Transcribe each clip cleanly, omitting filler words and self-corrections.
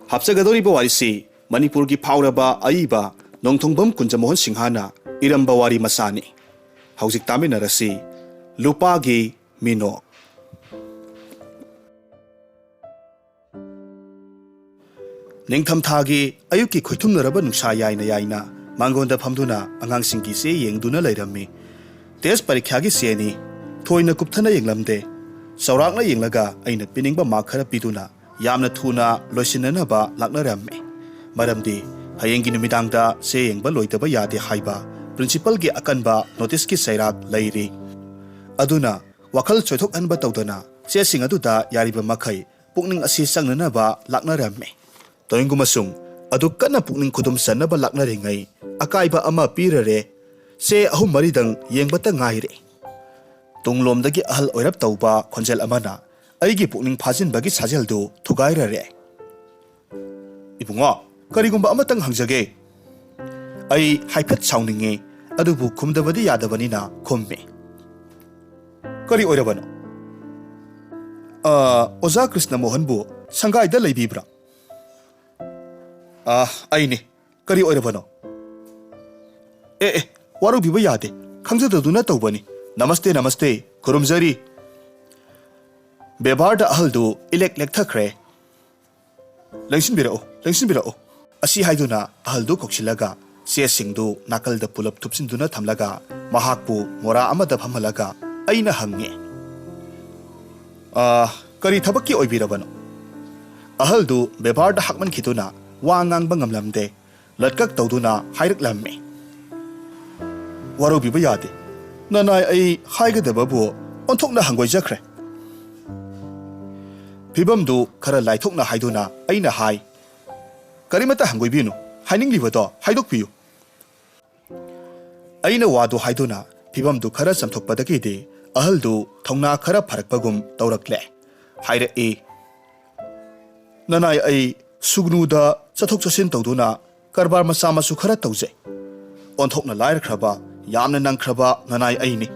ꯍꯥꯞꯆꯒꯗꯧꯔꯤꯕ ꯋꯥꯔꯤꯁꯤ ꯃꯅꯤꯄꯨꯔꯒꯤ ꯐꯥꯎꯔꯕ ꯑꯏꯕ ꯅꯣꯡꯊꯣꯡꯕꯝ ꯀꯨꯟꯖꯃꯣꯍꯟ ꯁꯤꯡꯍꯥꯅ ꯏꯔꯝꯕ ꯋꯥꯔꯤ ꯃꯆꯥꯅꯤ. ꯍꯧꯖꯤꯛ ꯇꯥꯃꯤꯟꯅꯔꯁꯤ ꯂꯨꯄꯥꯒꯤ ꯃꯤꯅꯣꯛ. ꯅꯤꯡꯊꯝꯊꯥꯒꯤ ꯑꯌꯨꯛꯀꯤ ꯈꯣꯏꯊꯨꯝꯅꯔꯕ ꯅꯨꯡꯁꯥ ꯌꯥꯏꯅ ꯌꯥꯏꯅ ꯃꯥꯡꯒꯣꯟꯗ ꯐꯝꯗꯨꯅ ꯑꯉꯥꯡꯁꯤꯡꯒꯤ ꯆꯦ ꯌꯦꯡꯗꯨꯅ ꯂꯩꯔꯝꯃꯤ. ꯇꯦꯁ ꯄꯔꯤꯈ꯭ꯌꯥꯒꯤ ꯆꯦꯅꯤ. ꯊꯣꯏꯅ ꯀꯨꯞꯊꯅ ꯌꯦꯡꯂꯝꯗꯦ. ꯆꯥꯎꯔꯥꯛꯅ ꯌꯦꯡꯂꯒ ꯑꯩꯅ ꯄꯤꯅꯤꯡꯕ ꯃꯥꯔꯛ ꯈꯔ ꯄꯤꯗꯨꯅ ꯌꯥꯝꯅ ꯊꯨꯅ ꯂꯣꯏꯁꯤꯟꯅꯅꯕ ꯂꯥꯛꯅꯔꯝꯃꯤ. ꯃꯔꯝꯗꯤ ꯍꯌꯦꯡꯒꯤ ꯅꯨꯃꯤꯗꯥꯡꯗ ꯆꯦ ꯌꯦꯡꯕ ꯂꯣꯏꯗꯕ ꯌꯥꯗꯦ ꯍꯥꯏꯕ ꯄ꯭ꯔꯤꯟꯁꯤꯄꯜꯒꯤ ꯑꯀꯟꯕ ꯅꯣꯇꯤꯁꯀꯤ ꯆꯩꯔꯥꯛ ꯂꯩꯔꯤ. ꯑꯗꯨꯅ ꯋꯥꯈꯜ ꯆꯣꯏꯊꯣꯛꯍꯟꯕ ꯇꯧꯗꯅ ꯆꯦꯁꯤꯡ ꯑꯗꯨꯗ ꯌꯥꯔꯤꯕ ꯃꯈꯩ ꯄꯨꯛꯅꯤꯡ ꯑꯁꯤ ꯆꯪꯅꯅꯕ ꯂꯥꯛꯅꯔꯝꯃꯤ. ꯇꯣꯏꯡꯒꯨꯝꯕꯁꯨꯡ ꯑꯗꯨ ꯀꯟꯅ ꯄꯨꯛꯅꯤꯡ ꯈꯨꯗꯨꯝ ꯆꯟꯅꯕ ꯂꯥꯛꯅꯔꯤꯉꯩ ꯑꯀꯥꯏꯕ ꯑꯃ ꯄꯤꯔꯔꯦ. ꯆꯦ 3-4ꯗꯪ ꯌꯦꯡꯕꯇ ꯉꯥꯏꯔꯦ. ꯇꯨꯡꯂꯣꯝꯗꯒꯤ ꯑꯍꯜ ꯑꯣꯏꯔꯞ ꯇꯧꯕ ꯈꯣꯟꯖꯦꯜ ꯑꯃꯅ ꯑꯩꯒꯤ ꯄꯨꯛꯅꯤꯡ ꯐꯥꯖꯤꯟꯕꯒꯤ ꯁꯥꯖꯦꯜꯗꯨ ꯊꯨꯒꯥꯏꯔꯔꯦ. "ꯏꯕꯨꯡꯉꯣ, ꯀꯔꯤꯒꯨꯝꯕ ꯑꯃꯇꯪ ꯍꯪꯖꯒꯦ." ꯑꯩ ꯍꯥꯏꯐꯦꯠ ꯁꯥꯎꯅꯤꯡꯉꯤ, ꯑꯗꯨꯕꯨ ꯈꯨꯝꯗꯕꯗꯤ ꯌꯥꯗꯕꯅꯤꯅ ꯈꯨꯝꯃꯤ. "ꯀꯔꯤ ꯑꯣꯏꯔꯕꯅꯣ?" "ꯑꯣꯖꯥ ꯀ꯭ꯔꯤꯁꯅ ꯃꯣꯍꯟꯕꯨ ꯁꯪꯒꯥꯏꯗ ꯂꯩꯕꯤꯕ꯭ꯔꯥ?" "ꯑꯩꯅꯤ. ꯀꯔꯤ ꯑꯣꯏꯔꯕꯅꯣ?" ꯑꯦ ꯋꯥꯔꯧꯕꯤꯕ ꯌꯥꯗꯦ. ꯈꯪꯖꯗꯗꯨꯅ ꯇꯧꯕꯅꯤ. ꯅꯃꯁꯇꯦ ꯅꯃꯁꯇꯦ, ꯈꯨꯔꯨꯝꯖꯔꯤ." ꯕꯦꯕꯥꯔꯗ ꯑꯍꯜꯗꯨ ꯏꯂꯦꯛ ꯂꯦꯛꯊꯈ꯭ꯔꯦ. "ꯂꯦꯡꯁꯤꯟꯕꯤꯔꯛꯎ, ꯂꯦꯡꯁꯤꯟꯕꯤꯔꯛꯎ." ꯑꯁꯤ ꯍꯥꯏꯗꯨꯅ ꯑꯍꯜꯗꯨ ꯀꯧꯁꯤꯜꯂꯒ ꯆꯦꯁꯤꯡꯗꯨ ꯅꯥꯀꯜꯗ ꯄꯨꯂꯞ ꯊꯨꯞꯆꯤꯟꯗꯨꯅ ꯊꯝꯂꯒ ꯃꯍꯥꯛꯄꯨ ꯃꯣꯔꯥ ꯑꯃꯗ ꯐꯝꯍꯜꯂꯒ ꯑꯩꯅ ꯍꯪꯉꯦ, "ꯀꯔꯤ ꯊꯕꯛꯀꯤ ꯑꯣꯏꯕꯤꯔꯕꯅꯣ?" ꯑꯍꯜꯗꯨ ꯕꯦꯕꯥꯔꯗ ꯍꯥꯛꯃꯟꯈꯤꯗꯨꯅ ꯋꯥ ꯉꯥꯡꯕ ꯉꯝꯂꯝꯗꯦ. ꯂꯠꯀꯛ ꯇꯧꯗꯨꯅ ꯍꯥꯏꯔꯛꯂꯝꯃꯤ, "ꯋꯥꯔꯧꯕꯤꯕ ꯌꯥꯗꯦ. ꯅꯅꯥꯏ ꯑꯩ ꯍꯥꯏꯒꯗꯕꯕꯨ ꯑꯣꯟꯊꯣꯛꯅ ꯍꯪꯒꯣꯏꯖꯈ꯭ꯔꯦ." ꯐꯤꯕꯝꯗꯨ ꯈꯔ ꯂꯥꯏꯊꯣꯛꯅ ꯍꯥꯏꯗꯨꯅ ꯑꯩꯅ ꯍꯥꯏ, "ꯀꯔꯤꯃꯠꯇ ꯍꯪꯒꯣꯏꯕꯤꯅꯨ. ꯍꯥꯏꯅꯤꯡꯂꯤꯕꯗꯣ ꯍꯥꯏꯗꯣꯛꯄꯤꯌꯨ." ꯑꯩꯅ ꯋꯥꯗꯨ ꯍꯥꯏꯗꯨꯅ ꯐꯤꯕꯝꯗꯨ ꯈꯔ ꯆꯝꯊꯣꯛꯄꯗꯒꯤꯗꯤ ꯑꯍꯜꯗꯨ ꯊꯧꯅꯥ ꯈꯔ ꯐꯔꯛꯄꯒꯨꯝ ꯇꯧꯔꯛꯂꯦ. ꯍꯥꯏꯔꯛꯏ, "ꯅꯅꯥꯏ ꯑꯩ ꯁꯨꯒꯅꯨꯗ ꯆꯠꯊꯣꯛ ꯆꯠꯁꯤꯟ ꯇꯧꯗꯨꯅ ꯀꯔꯕꯥꯔ ꯃꯆꯥ ꯃꯁꯨ ꯈꯔ ꯇꯧꯖꯩ. ꯑꯣꯟꯊꯣꯛꯅ ꯂꯥꯏꯔꯈ꯭ꯔꯕ, ꯌꯥꯝꯅ ꯅꯪꯈ꯭ꯔꯕ ꯅꯅꯥꯏ ꯑꯩꯅꯤ."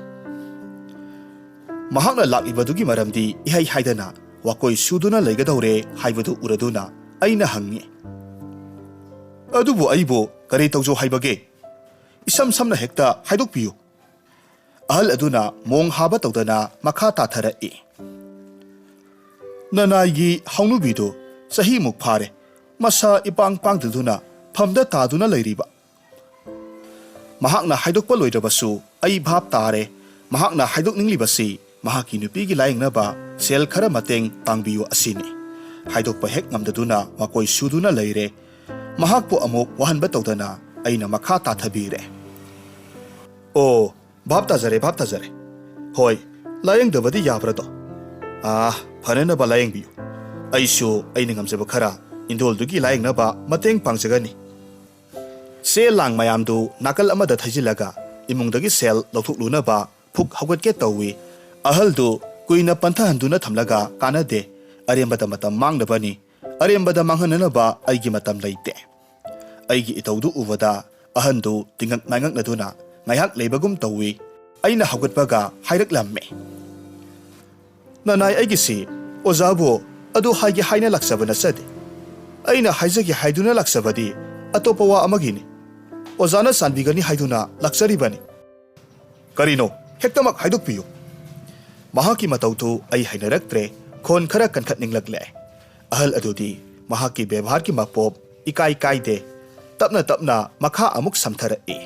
ꯃꯍꯥꯛꯅ ꯂꯥꯛꯂꯤꯕꯗꯨꯒꯤ ꯃꯔꯝꯗꯤ ꯏꯍꯩ ꯍꯥꯏꯗꯅ ꯋꯥꯀꯣꯏ ꯁꯨꯗꯨꯅ ꯂꯩꯒꯗꯧꯔꯦ ꯍꯥꯏꯕꯗꯨ ꯎꯔꯗꯨꯅ ꯑꯩꯅ ꯍꯪꯉꯤ, "ꯑꯗꯨꯕꯨ ꯑꯩꯕꯨ ꯀꯔꯤ ꯇꯧꯖꯧ ꯍꯥꯏꯕꯒꯦ? ꯏꯁꯝ ꯁꯝꯅ ꯍꯦꯛꯇ ꯍꯥꯏꯗꯣꯛꯄꯤꯌꯨ." ꯑꯍꯜ ꯑꯗꯨꯅ ꯃꯣꯡ ꯍꯥꯕ ꯇꯧꯗꯅ ꯃꯈꯥ ꯇꯥꯊꯔꯛꯏ, "ꯅꯅꯥꯏꯒꯤ ꯍꯧꯅꯨꯕꯤꯗꯨ ꯆꯍꯤꯃꯨꯛ ꯐꯥꯔꯦ. ꯃꯁꯥ ꯏꯄꯥꯡ ꯄꯥꯡꯗꯗꯨꯅ ꯐꯝꯗ ꯇꯥꯗꯨꯅ ꯂꯩꯔꯤꯕ." ꯃꯍꯥꯛꯅ ꯍꯥꯏꯗꯣꯛꯄ ꯂꯣꯏꯗ꯭ꯔꯕꯁꯨ ꯑꯩ ꯚꯥꯞ ꯇꯥꯔꯦ. ꯃꯍꯥꯛꯅ ꯍꯥꯏꯗꯣꯛꯅꯤꯡꯂꯤꯕꯁꯤ ꯃꯍꯥꯛꯀꯤ ꯅꯨꯄꯤꯒꯤ ꯂꯥꯌꯦꯡꯅꯕ ꯁꯦꯜ ꯈꯔ ꯃꯇꯦꯡ ꯄꯥꯡꯕꯤꯌꯨ ꯑꯁꯤꯅꯤ. ꯍꯥꯏꯗꯣꯛꯄ ꯍꯦꯛ ꯉꯝꯗꯗꯨꯅ ꯋꯥꯀꯣꯏ ꯁꯨꯗꯨꯅ ꯂꯩꯔꯦ. ꯃꯍꯥꯛꯄꯨ ꯑꯃꯨꯛ ꯋꯥꯍꯟꯕ ꯇꯧꯗꯅ ꯑꯩꯅ ꯃꯈꯥ ꯇꯥꯊꯕꯤꯔꯦ. "ꯑꯣ, ꯚꯥꯞ ꯇꯥꯖꯔꯦ, ꯚꯥꯞ ꯇꯥꯖꯔꯦ. ꯍꯣꯏ, ꯂꯥꯌꯦꯡꯗꯕꯗꯤ ꯌꯥꯕ꯭ꯔꯗꯣ? ꯐꯅꯅꯕ ꯂꯥꯌꯦꯡꯕꯤꯌꯨ. ꯑꯩꯁꯨ ꯑꯩꯅ ꯉꯝꯖꯕ ꯈꯔ ꯏꯟꯗꯣꯜꯗꯨꯒꯤ ꯂꯥꯌꯦꯡꯅꯕ ꯃꯇꯦꯡ ꯄꯥꯡꯖꯒꯅꯤ." ꯆꯦ ꯂꯥꯡ ꯃꯌꯥꯝꯗꯨ ꯅꯥꯀꯜ ꯑꯃꯗ ꯊꯩꯖꯤꯜꯂꯒ ꯏꯃꯨꯡꯗꯒꯤ ꯁꯦꯜ ꯂꯧꯊꯣꯛꯂꯨꯅꯕ ꯐꯨꯛ ꯍꯧꯒꯠꯀꯦ ꯇꯧꯏ. ꯑꯍꯜꯗꯨ ꯀꯨꯏꯅ ꯄꯟꯊꯍꯟꯗꯨꯅ ꯊꯝꯂꯒ ꯀꯥꯟꯅꯗꯦ. ꯑꯔꯦꯝꯕꯗ ꯃꯇꯝ ꯃꯥꯡꯅꯕꯅꯤ. ꯑꯔꯦꯝꯕꯗ ꯃꯥꯡꯍꯟꯅꯅꯕ ꯑꯩꯒꯤ ꯃꯇꯝ ꯂꯩꯇꯦ. ꯑꯩꯒꯤ ꯏꯇꯧꯗꯨ ꯎꯕꯗ ꯑꯍꯟꯗꯨ ꯇꯤꯡꯉꯛ ꯃꯥꯏꯉꯛꯅꯗꯨꯅ ꯉꯥꯏꯍꯥꯛ ꯂꯩꯕꯒꯨꯝ ꯇꯧꯏ. ꯑꯩꯅ ꯍꯧꯒꯠꯄꯒ ꯍꯥꯏꯔꯛꯂꯝꯃꯤ, "ꯅꯅꯥꯏ ꯑꯩꯒꯤꯁꯤ ꯑꯣꯖꯥꯕꯨ ꯑꯗꯨ ꯍꯥꯏꯒꯦ ꯍꯥꯏꯅ ꯂꯥꯛꯆꯕ ꯅꯠꯆꯗꯦ. ꯑꯩꯅ ꯍꯥꯏꯖꯒꯦ ꯍꯥꯏꯗꯨꯅ ꯂꯥꯛꯆꯕꯗꯤ ꯑꯇꯣꯞꯄ ꯋꯥ ꯑꯃꯒꯤꯅꯤ. ꯑꯣꯖꯥꯅ ꯆꯥꯟꯕꯤꯒꯅꯤ ꯍꯥꯏꯗꯨꯅ ꯂꯥꯛꯆꯔꯤꯕꯅꯤ." "ꯀꯔꯤꯅꯣ? ꯍꯦꯛꯇꯃꯛ ꯍꯥꯏꯗꯣꯛꯄꯤꯌꯨ." ꯃꯍꯥꯛꯀꯤ ꯃꯇꯧꯗꯨ ꯑꯩ ꯍꯩꯅꯔꯛꯇ꯭ꯔꯦ. ꯈꯣꯟ ꯈꯔ ꯀꯟꯈꯠꯅꯤꯡꯂꯛꯂꯦ. ꯑꯍꯜ ꯑꯗꯨꯗꯤ ꯃꯍꯥꯛꯀꯤ ꯕꯦꯕꯥꯔꯒꯤ ꯃꯄꯣꯞ ꯏꯀꯥꯏ ꯀꯥꯏꯗꯦ. ꯇꯞꯅ ꯇꯞꯅ ꯃꯈꯥ ꯑꯃꯨꯛ ꯁꯝꯊꯔꯛꯏ,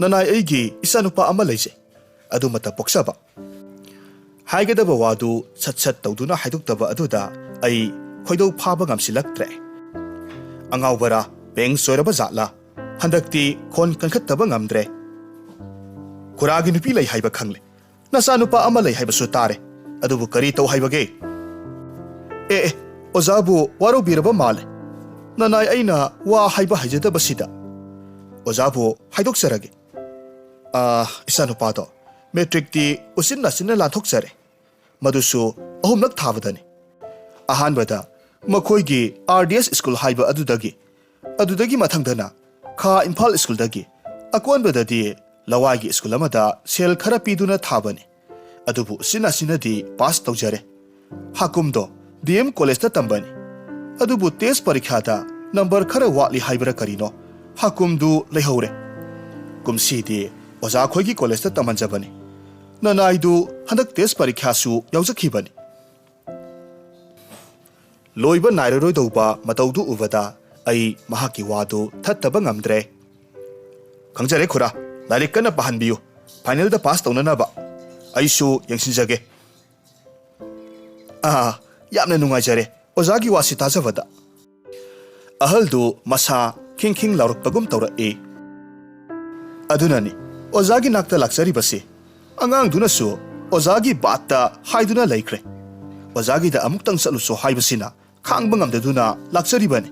"ꯅꯅꯥꯏ ꯑꯩꯒꯤ ꯏꯆꯥꯅꯨꯄꯥ ꯑꯃ ꯂꯩꯖꯩ. ꯑꯗꯨꯃꯇ ꯄꯣꯛꯆꯕ." ꯍꯥꯏꯒꯗꯕ ꯋꯥꯗꯨ ꯁꯠ ꯁꯠ ꯇꯧꯗꯨꯅ ꯍꯥꯏꯗꯣꯛꯇꯕ ꯑꯗꯨꯗ ꯑꯩ ꯈꯣꯏꯗꯧ ꯐꯥꯕ ꯉꯝꯁꯤꯜꯂꯛꯇ꯭ꯔꯦ. "ꯑꯉꯥꯎꯕꯔꯥ? ꯕꯦꯡ ꯆꯣꯏꯔꯕ ꯖꯥꯠꯂꯥ? ꯍꯟꯗꯛꯇꯤ ꯈꯣꯟ ꯀꯟꯈꯠꯇꯕ ꯉꯝꯗ꯭ꯔꯦ. ꯈꯨꯔꯥꯒꯤ ꯅꯨꯄꯤ ꯂꯩ ꯍꯥꯏꯕ ꯈꯪꯂꯦ. ꯅꯆꯥꯅꯨꯄꯥ ꯑꯃ ꯂꯩ ꯍꯥꯏꯕꯁꯨ ꯇꯥꯔꯦ. ꯑꯗꯨꯕꯨ ꯀꯔꯤ ꯇꯧ ꯍꯥꯏꯕꯒꯦ?" ꯑꯣꯖꯥꯕꯨ ꯋꯥꯔꯧꯕꯤꯔꯕ ꯃꯥꯜꯂꯦ. ꯅꯅꯥꯏ ꯑꯩꯅ ꯋꯥ ꯍꯥꯏꯕ ꯍꯩꯖꯗꯕꯁꯤꯗ ꯑꯣꯖꯥꯕꯨ ꯍꯥꯏꯗꯣꯛꯆꯔꯒꯦ. ꯏꯆꯥꯅꯨꯄꯥꯗꯣ ꯃꯦꯇ꯭ꯔꯤꯛꯇꯤ ꯎꯆꯤꯟ ꯅꯥꯆꯤꯟꯅ ꯂꯥꯟꯊꯣꯛꯆꯔꯦ. ꯃꯗꯨꯁꯨ 3ꯂꯛ ꯊꯥꯕꯗꯅꯤ. ꯑꯍꯥꯟꯕꯗ ꯃꯈꯣꯏꯒꯤ RDS ꯁ꯭ꯀꯨꯜ ꯍꯥꯏꯕ ꯑꯗꯨꯗꯒꯤ ꯃꯊꯪꯗꯅ ꯈꯥ ꯏꯝꯐꯥꯜ ꯁ꯭ꯀꯨꯜꯗꯒꯤ, ꯑꯀꯣꯟꯕꯗꯗꯤ ꯂꯋꯥꯏꯒꯤ ꯁ꯭ꯀꯨꯜ ꯑꯃꯗ ꯁꯦꯜ ꯈꯔ ꯄꯤꯗꯨꯅ ꯊꯥꯕꯅꯤ. ꯑꯗꯨꯕꯨ ꯎꯆꯤꯟ ꯅꯥꯆꯤꯟꯅꯗꯤ ꯄꯥꯁ ꯇꯧꯖꯔꯦ. ꯍꯥꯀꯨꯝꯗꯣ DM ꯀꯣꯂꯦꯖꯇ ꯇꯝꯕꯅꯤ. ꯑꯗꯨꯕꯨ ꯇꯦꯁ ꯄꯔꯤꯈꯥꯗ ꯅꯝꯕꯔ ꯈꯔ ꯋꯥꯠꯂꯤ ꯍꯥꯏꯕꯔ ꯀꯔꯤꯅꯣ ꯍꯥꯀꯨꯝꯗꯨ ꯂꯩꯍꯧꯔꯦ ꯀꯨꯝꯁꯤꯗꯤ ꯑꯣꯖꯥ ꯈꯣꯏꯒꯤ ꯀꯣꯂꯦꯖꯇ ꯇꯝꯍꯟꯖꯕꯅꯤ ꯅꯅꯥꯏꯗꯨ ꯍꯟꯗꯛ ꯇꯦꯁ ꯄꯔꯤꯈꯥꯁꯨ ꯌꯥꯎꯖꯈꯤꯕꯅꯤ ꯂꯣꯏꯕ ꯅꯥꯏꯔꯔꯣꯏꯗꯧꯕ ꯃꯇꯧꯗꯨ ꯎꯕꯗ ꯑꯩ ꯃꯍꯥꯛꯀꯤ ꯋꯥꯗꯨ ꯊꯠꯇꯕ ꯉꯝꯗ꯭ꯔꯦ ꯈꯪꯖꯔꯦ ꯈꯨꯔꯥ ꯂꯥꯏꯔꯤꯛ ꯀꯟꯅ ꯄꯥꯍꯟꯕꯤꯌꯨ ꯐꯥꯏꯅꯦꯜꯗ ꯄꯥꯁ ꯇꯧꯅꯅꯕ ꯑꯩꯁꯨ ꯌꯦꯡꯁꯤꯟꯖꯒꯦ ꯌꯥꯝꯅ ꯅꯨꯡꯉꯥꯏꯖꯔꯦ ꯑꯣꯖꯥꯒꯤ ꯋꯥꯁꯤ ꯇꯥꯖꯕꯗ ꯑꯍꯜꯗꯨ ꯃꯁꯥ ꯈꯤꯡ ꯈꯤꯡ ꯂꯥꯎꯔꯛꯄꯒꯨꯝ ꯇꯧꯔꯛꯏ ꯑꯗꯨꯅꯅꯤ ꯑꯣꯖꯥꯒꯤ ꯅꯥꯛꯇ ꯂꯥꯛꯆꯔꯤꯕꯁꯤ ꯑꯉꯥꯡꯗꯨꯅꯁꯨ ꯑꯣꯖꯥꯒꯤ ꯕꯥꯠꯇ ꯍꯥꯏꯗꯨꯅ ꯂꯩꯈ꯭ꯔꯦ ꯑꯣꯖꯥꯒꯤꯗ ꯑꯃꯨꯛꯇꯪ ꯆꯠꯂꯨꯁꯣ ꯍꯥꯏꯕꯁꯤꯅ ꯈꯥꯡꯕ ꯉꯝꯗꯗꯨꯅ ꯂꯥꯛꯆꯔꯤꯕꯅꯤ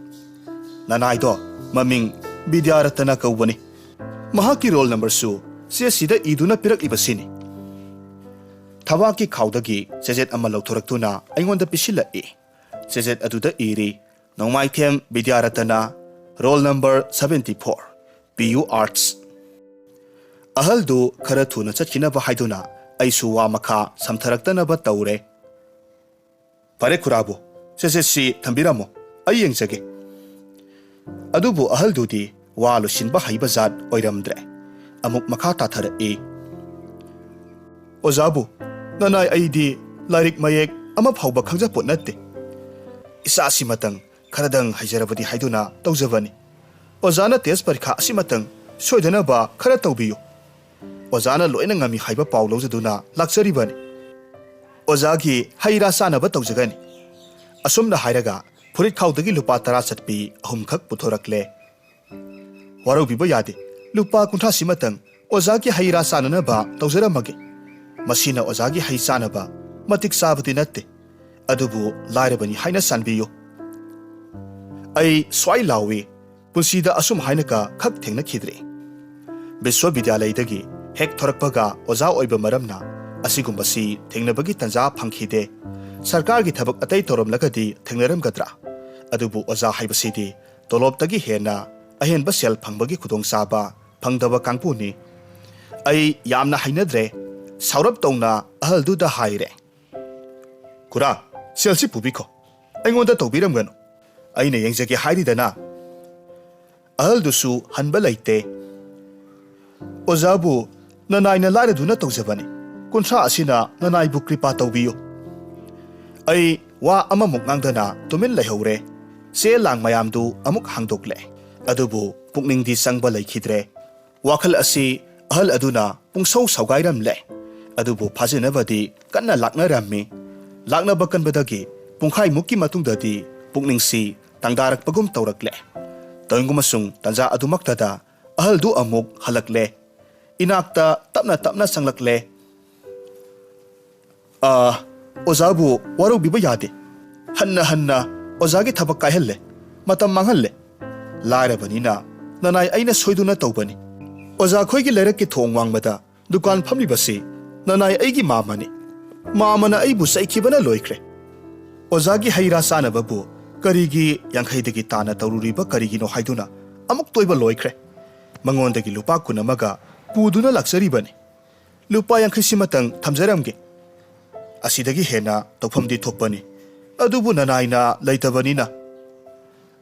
ꯅꯅꯥꯏꯗꯣ ꯃꯃꯤꯡ ꯕꯤꯗ꯭ꯌꯥꯔꯇꯅ ꯀꯧꯕꯅꯤ ꯃꯍꯥꯛꯀꯤ ꯔꯣꯜ ꯅꯝꯕꯔꯁꯨ ꯆꯦꯁꯤꯗ ꯏꯗꯨꯅ ꯄꯤꯔꯛꯂꯤꯕꯁꯤꯅꯤ ꯊꯕꯥꯛꯀꯤ ꯈꯥꯎꯗꯒꯤ ꯆꯦꯖꯦꯠ ꯑꯃ ꯂꯧꯊꯣꯔꯛꯇꯨꯅ ꯑꯩꯉꯣꯟꯗ ꯄꯤꯁꯤꯜꯂꯛꯏ ꯆꯦꯖꯦꯠ ꯑꯗꯨꯗ ꯏꯔꯤ ꯅꯣꯡꯃꯥꯏꯊꯦꯝ ꯕꯤꯗ꯭ꯌꯥꯔꯇꯅ ꯔꯣꯜ ꯅꯝꯕꯔ 74 PU ꯑꯥꯔꯠꯁ ꯑꯍꯜꯗꯨ ꯈꯔ ꯊꯨꯅ ꯆꯠꯈꯤꯅꯕ ꯍꯥꯏꯗꯨꯅ ꯑꯩꯁꯨ ꯋꯥ ꯃꯈꯥ ꯁꯝꯊꯔꯛꯇꯅꯕ ꯇꯧꯔꯦ ꯐꯔꯦ ꯈꯨꯔꯥꯕꯨ ꯆꯦꯆꯦꯠꯁꯤ ꯊꯝꯕꯤꯔꯝꯃꯣ ꯑꯩ ꯌꯦꯡꯖꯒꯦ ꯑꯗꯨꯕꯨ ꯑꯍꯜꯗꯨꯗꯤ ꯋꯥ ꯂꯣꯏꯁꯤꯟꯕ ꯍꯩꯕ ꯖꯥꯠ ꯑꯣꯏꯔꯝꯗ꯭ꯔꯦ ꯑꯃꯨꯛ ꯃꯈꯥ ꯇꯥꯊꯔꯛꯏ ꯑꯣꯖꯥꯕꯨ ꯅꯅꯥꯏ ꯑꯩꯗꯤ ꯂꯥꯏꯔꯤꯛ ꯃꯌꯦꯛ ꯑꯃ ꯐꯥꯎꯕ ꯈꯪꯖꯄꯣꯠ ꯅꯠꯇꯦ ꯏꯆꯥꯁꯤꯃꯇꯪ ꯈꯔꯗꯪ ꯍꯩꯖꯔꯕꯗꯤ ꯍꯥꯏꯗꯨꯅ ꯇꯧꯖꯕꯅꯤ ꯑꯣꯖꯥꯅ ꯇꯦꯁ ꯄꯔꯤꯈꯥ ꯑꯁꯤꯃꯇꯪ ꯁꯣꯏꯗꯅꯕꯈꯔ ꯇꯧꯕꯤꯌꯨ ꯑꯣꯖꯥꯅ ꯂꯣꯏꯅ ꯉꯝꯃꯤ ꯍꯥꯏꯕ ꯄꯥꯎ ꯂꯧꯖꯗꯨꯅ ꯂꯥꯛꯆꯔꯤꯕꯅꯤ ꯑꯣꯖꯥꯒꯤ ꯍꯩ ꯔꯥ ꯆꯥꯅꯕ ꯇꯧꯖꯒꯅꯤ ꯑꯁꯨꯝꯅ ꯍꯥꯏꯔꯒ ꯐꯨꯔꯤꯠ ꯈꯥꯎꯗꯒꯤ ꯂꯨꯄꯥ 10 ꯆꯠꯄꯤ 3 ꯈꯛ ꯄꯨꯊꯣꯔꯛꯂꯦ ꯋꯥꯔꯧꯕꯤꯕ ꯌꯥꯗꯦ ꯂꯨꯄꯥ 50 ꯁꯤꯃꯇꯪ ꯑꯣꯖꯥꯒꯤ ꯍꯩ ꯔꯥ ꯆꯥꯅꯅꯕ ꯇꯧꯖꯔꯝꯃꯒꯦ ꯃꯁꯤꯅ ꯑꯣꯖꯥꯒꯤ ꯍꯩ ꯆꯥꯅꯕ ꯃꯇꯤꯛ ꯆꯥꯕꯗꯤ ꯅꯠꯇꯦ ꯑꯗꯨꯕꯨ ꯂꯥꯏꯔꯕꯅꯤ ꯍꯥꯏꯅ ꯆꯥꯟꯕꯤꯌꯨ ꯑꯩ ꯁ꯭ꯋꯥꯏ ꯂꯥꯎꯏ ꯄꯨꯟꯁꯤꯗ ꯑꯁꯨꯝ ꯍꯥꯏꯅꯒ ꯈꯛ ꯊꯦꯡꯅꯈꯤꯗ꯭ꯔꯦ ꯕꯤꯁ꯭ꯋꯥꯕꯤꯗ꯭ꯌꯥꯂꯌꯗꯒꯤ ꯍꯦꯛ ꯊꯣꯔꯛꯄꯒ ꯑꯣꯖꯥ ꯑꯣꯏꯕ ꯃꯔꯝꯅ ꯑꯁꯤꯒꯨꯝꯕꯁꯤ ꯊꯦꯡꯅꯕꯒꯤ ꯇꯟꯖꯥ ꯐꯪꯈꯤꯗꯦ ꯁꯔꯀꯥꯔꯒꯤ ꯊꯕꯛ ꯑꯇꯩ ꯇꯧꯔꯝꯂꯒꯗꯤ ꯊꯦꯡꯅꯔꯝꯒꯗ꯭ꯔꯥ ꯑꯗꯨꯕꯨ ꯑꯣꯖꯥ ꯍꯥꯏꯕꯁꯤꯗꯤ ꯇꯣꯂꯣꯞꯇꯒꯤ ꯍꯦꯟꯅ ꯑꯍꯦꯟꯕ ꯁꯦꯜ ꯐꯪꯕꯒꯤ ꯈꯨꯗꯣꯡꯆꯥꯕ ꯐꯪꯗꯕ ꯀꯥꯡꯕꯨꯅꯤ ꯑꯩ ꯌꯥꯝꯅ ꯍꯩꯅꯗ꯭ꯔꯦ ꯁꯥꯎꯔꯞ ꯇꯧꯅ ꯑꯍꯜꯗꯨꯗ ꯍꯥꯏꯔꯦ ꯈꯨꯔꯥ ꯁꯦꯜꯁꯤ ꯄꯨꯕꯤꯈꯣ ꯑꯩꯉꯣꯟꯗ ꯇꯧꯕꯤꯔꯝꯒꯅꯨ ꯑꯩꯅ ꯌꯦꯡꯖꯒꯦ ꯍꯥꯏꯔꯤꯗꯅ ꯑꯍꯜꯗꯨꯁꯨ ꯍꯟꯕ ꯂꯩꯇꯦ ꯑꯣꯖꯥꯕꯨ ꯅꯅꯥꯏꯅ ꯂꯥꯏꯔꯗꯨꯅ ꯇꯧꯖꯕꯅꯤ 50 ꯑꯁꯤꯅ ꯅꯅꯥꯏꯕꯨ ꯀ꯭ꯔꯤꯄꯥ ꯇꯧꯕꯤꯌꯨ ꯑꯩ ꯋꯥ ꯑꯃꯃꯨꯛ ꯉꯥꯡꯗꯅ ꯇꯨꯃꯤꯟ ꯂꯩꯍꯧꯔꯦ ꯆꯦ ꯂꯥꯡ ꯃꯌꯥꯝꯗꯨ ꯑꯃꯨꯛ ꯍꯥꯡꯗꯣꯛꯂꯦ ꯑꯗꯨꯕꯨ ꯄꯨꯛꯅꯤꯡꯗꯤ ꯆꯪꯕ ꯂꯩꯈꯤꯗ꯭ꯔꯦ ꯋꯥꯈꯜ ꯑꯁꯤ ꯑꯍꯜ ꯑꯗꯨꯅ ꯄꯨꯡꯁꯧ ꯁꯧꯒꯥꯏꯔꯝꯂꯦ ꯑꯗꯨꯕꯨ ꯐꯥꯖꯤꯅꯕꯗꯤ ꯀꯟꯅ ꯂꯥꯛꯅꯔꯝꯃꯤ ꯂꯥꯛꯅꯕ ꯀꯟꯕꯗꯒꯤ ꯄꯨꯡꯈꯥꯏꯃꯨꯛꯀꯤ ꯃꯇꯨꯡꯗꯗꯤ ꯄꯨꯛꯅꯤꯡꯁꯤ ꯇꯥꯡꯗꯥꯔꯛꯄꯒꯨꯝ ꯇꯧꯔꯛꯂꯦ ꯇꯧꯏꯒꯨꯝꯕꯁꯨꯡ ꯇꯟꯖꯥ ꯑꯗꯨꯃꯛꯇꯗ ꯑꯍꯜꯗꯨ ꯑꯃꯨꯛ ꯍꯜꯂꯛꯂꯦ ꯏꯅꯥꯛꯇ ꯇꯞꯅ ꯇꯞꯅ ꯆꯪꯂꯛꯂꯦ ꯑꯣꯖꯥꯕꯨ ꯋꯥꯔꯧꯕꯤꯕ ꯌꯥꯗꯦ ꯍꯟꯅ ꯍꯟꯅ ꯑꯣꯖꯥꯒꯤ ꯊꯕꯛ ꯀꯥꯏꯍꯜꯂꯦ ꯃꯇꯝ ꯃꯥꯡꯍꯜꯂꯦ ꯂꯥꯏꯔꯕꯅꯤꯅ ꯅꯅꯥꯏ ꯑꯩꯅ ꯁꯣꯏꯗꯨꯅ ꯇꯧꯕꯅꯤ ꯑꯣꯖꯥ ꯈꯣꯏꯒꯤ ꯂꯩꯔꯛꯀꯤ ꯊꯣꯡ ꯋꯥꯡꯃꯗ ꯗꯨꯀꯥꯟ ꯐꯝꯂꯤꯕꯁꯤ ꯅꯅꯥꯏ ꯑꯩꯒꯤ ꯃꯥꯃꯅꯤ ꯃꯥꯃꯅ ꯑꯩꯕꯨ ꯆꯩꯈꯤꯕꯅ ꯂꯣꯏꯈ꯭ꯔꯦ ꯑꯣꯖꯥꯒꯤ ꯍꯩ ꯔꯥ ꯆꯥꯅꯕꯕꯨ ꯀꯔꯤꯒꯤ 50ꯗꯒꯤ ꯇꯥꯅ ꯇꯧꯔꯨꯔꯤꯕ ꯀꯔꯤꯒꯤꯅꯣ ꯍꯥꯏꯗꯨꯅ ꯑꯃꯨꯛ ꯇꯣꯏꯕ ꯂꯣꯏꯈ꯭ꯔꯦ ꯃꯉꯣꯟꯗꯒꯤ ꯂꯨꯄꯥ 10 ꯑꯃꯒ ꯄꯨꯗꯨꯅ ꯂꯥꯛꯆꯔꯤꯕꯅꯤ ꯂꯨꯄꯥ 50 ꯁꯤꯃꯇꯪ ꯊꯝꯖꯔꯝꯒꯦ ꯑꯁꯤꯗꯒꯤ ꯍꯦꯟꯅ ꯇꯧꯐꯝꯗꯤ ꯊꯣꯛꯄꯅꯤ ꯑꯗꯨꯕꯨ ꯅꯅꯥꯏꯅ ꯂꯩꯇꯕꯅꯤꯅ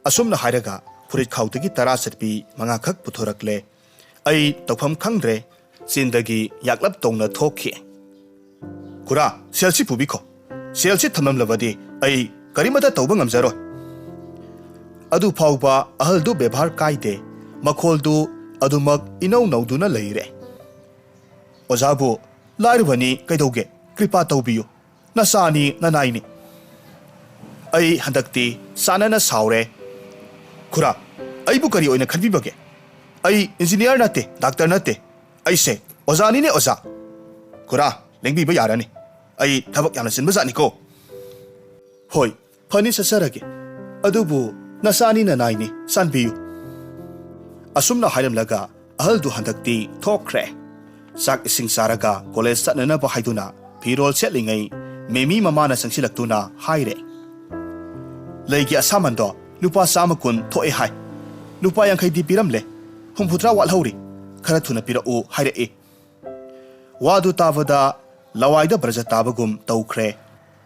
ꯑꯁꯨꯝꯅ ꯍꯥꯏꯔꯒ ꯐꯨꯔꯤꯠ ꯈꯥꯎꯗꯒꯤ 10 ꯆꯠꯄꯤ 5 ꯈꯛ ꯄꯨꯊꯣꯔꯛꯂꯦ ꯑꯩ ꯇꯧꯐꯝ ꯈꯪꯗ꯭ꯔꯦ ꯆꯤꯟꯗꯒꯤ ꯌꯥꯛꯂꯞ ꯇꯧꯅ ꯊꯣꯛꯈꯤ ꯈꯨꯔꯥ ꯁꯦꯜꯁꯤ ꯄꯨꯕꯤꯈꯣ ꯁꯦꯜꯁꯤ ꯊꯝꯂꯝꯂꯕꯗꯤ ꯑꯩ ꯀꯔꯤꯃꯇ ꯇꯧꯕ ꯉꯝꯖꯔꯣꯏ ꯑꯗꯨ ꯐꯥꯎꯕ ꯑꯍꯜꯗꯨ ꯕꯦꯚꯥꯔ ꯀꯥꯏꯗꯦ ꯃꯈꯣꯜꯗꯨ ꯑꯗꯨꯃꯛ ꯏꯅꯧ ꯅꯧꯗꯨꯅ ꯂꯩꯔꯦ ꯑꯣꯖꯥꯕꯨ ꯂꯥꯏꯔꯕꯅꯤ ꯀꯩꯗꯧꯒꯦ ꯀ꯭ꯔꯤꯄꯥ ꯇꯧꯕꯤꯌꯨ ꯅꯆꯥꯅꯤ ꯅꯅꯥꯏꯅꯤ ꯑꯩ ꯍꯟꯗꯛꯇꯤ ꯆꯥꯅꯅ ꯁꯥꯎꯔꯦ ꯈꯨꯔꯥ ꯑꯩꯕꯨ ꯀꯔꯤ ꯑꯣꯏꯅ ꯈꯟꯕꯤꯕꯒꯦ ꯑꯩ ꯏꯟꯖꯤꯅꯤꯌꯔ ꯅꯠꯇꯦ ꯗꯥꯛꯇꯔ ꯅꯠꯇꯦ ꯑꯩꯁꯦ ꯑꯣꯖꯥꯅꯤꯅꯦ ꯑꯣꯖꯥ ꯈꯨꯔꯥ ꯂꯦꯡꯕꯤꯕ ꯌꯥꯔꯅꯤ ꯑꯩ ꯊꯕꯛ ꯌꯥꯝꯅ ꯆꯤꯟꯕꯖꯥꯠꯅꯤꯀꯣ ꯍꯣꯏ ꯐꯅꯤ ꯆꯠꯆꯔꯒꯦ ꯑꯗꯨꯕꯨ ꯅꯆꯥꯅꯤ ꯅꯅꯥꯏꯅꯤ ꯆꯥꯟꯕꯤꯌꯨ ꯑꯁꯨꯝꯅ ꯍꯥꯏꯔꯝꯂꯒ ꯑꯍꯜꯗꯨ ꯍꯟꯗꯛꯇꯤ ꯊꯣꯛꯈ꯭ꯔꯦ ꯆꯥꯛ ꯏꯁꯤꯡ ꯆꯥꯔꯒ ꯀꯣꯂꯦꯖ ꯆꯠꯅꯅꯕ ꯍꯥꯏꯗꯨꯅ ꯐꯤꯔꯣꯜ ꯁꯦꯠꯂꯤꯉꯩ ꯃꯦꯃꯤ ꯃꯃꯥꯅ ꯆꯪꯁꯤꯜꯂꯛꯇꯨꯅ ꯍꯥꯏꯔꯦ ꯂꯩꯒꯤ ꯑꯁꯥꯃꯟꯗꯣ ꯂꯨꯄꯥ 110 ꯊꯣꯛꯑꯦ ꯍꯥꯏ ꯂꯨꯄꯥ 50ꯗꯤ ꯄꯤꯔꯝꯂꯦ 70 ꯋꯥꯠꯍꯧꯔꯤ ꯈꯔ ꯊꯨꯅ ꯄꯤꯔꯛꯎ ꯍꯥꯏꯔꯛꯏ ꯋꯥꯗꯨ ꯇꯥꯕꯗ ꯂꯋꯥꯏꯗ ꯕ꯭ꯔꯖ ꯇꯥꯕꯒꯨꯝ ꯇꯧꯈ꯭ꯔꯦ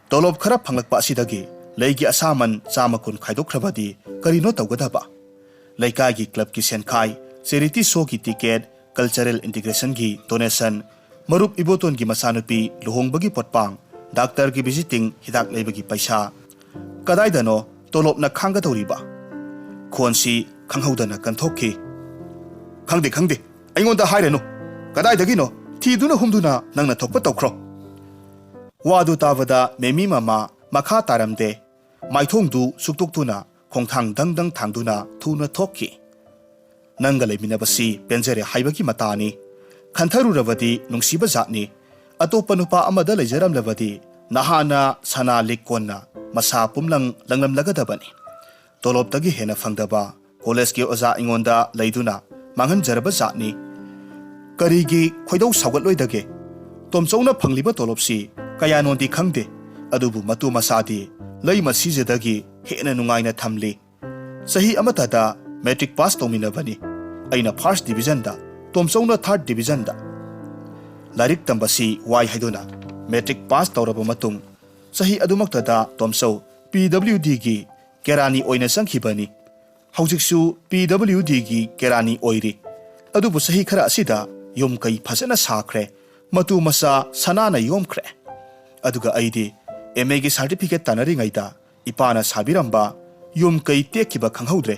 ꯇꯣꯂꯣꯞ ꯈꯔ ꯐꯪꯂꯛꯄ ꯑꯁꯤꯗꯒꯤ लेगी असामन चामा कुन खाइदोख्रबदी करिनो तौगदबा लेकागी क्लब की सेनखाई चैरिटी शो की टिकेट कल्चरल इंटीग्रेशन की डोनेशन मरुप इबोतोन की मसानुपी लुहोंबगी पोटपांग डॉक्टर की विजिटिंग हिदाक लेबगी पैसा कदाइदनो तोलोपना खांगदौरिबा खोनसी खंगहौदना कंथोखी खंगदे खंगदे अइंगोंदा हाइरेनो कदाइदगिनो थीदुना हुमदुना नंगना थोकपा तौख्रो वादु तावदा मेमी मामा मखा तारमदे माइथोंदु सुक्तोक्तुना खोंथांग दंगदंग थांदुना थुना थोक्की नंगा लेमिनबसी पेंजरे हाइबगी मतानी खंथरुरबदी नुंगसिबा जातनी अतोपा नुपा अमदा लेजरमलबदी नहाना सना लिकोन्ना मसा पुमलंग लंगलमलगदबनी तोलोपतगी हेना फंगदबा कॉलेज के ओजा इंगोंदा लेदुना मांगनजरबा जातनी करीगी खोइदौ सावगतलोइदगे तोमचौना फंगलिबा तोलोपसी कयानोंदी खंगदे अदुबु मतु मसादी लई मसीजदगी हेना नुंगाइना थमली सही अमतदा मैट्रिक पास तौमिनबनी अइना फर्स्ट डिवीजन दा तोमचौना थर्ड डिवीजन दा लारिक तंबसी वाई हाइदुना मैट्रिक पास तौरबा मतुंग सही अदुमक्तदा तोमचौ PWD की केरानी ओइना संखिबनी हौजिकसु PWD की केरानी ओइरी अदुबु सही खरा असिदा योम कई फजना साख्रे मतु मसा सनाना योमख्रे अदुगा अइदी MA की सर्टिफिकेट तानरिङैदा इपाना साबिरंबा योम कई तेकिबा खंगहौद्रे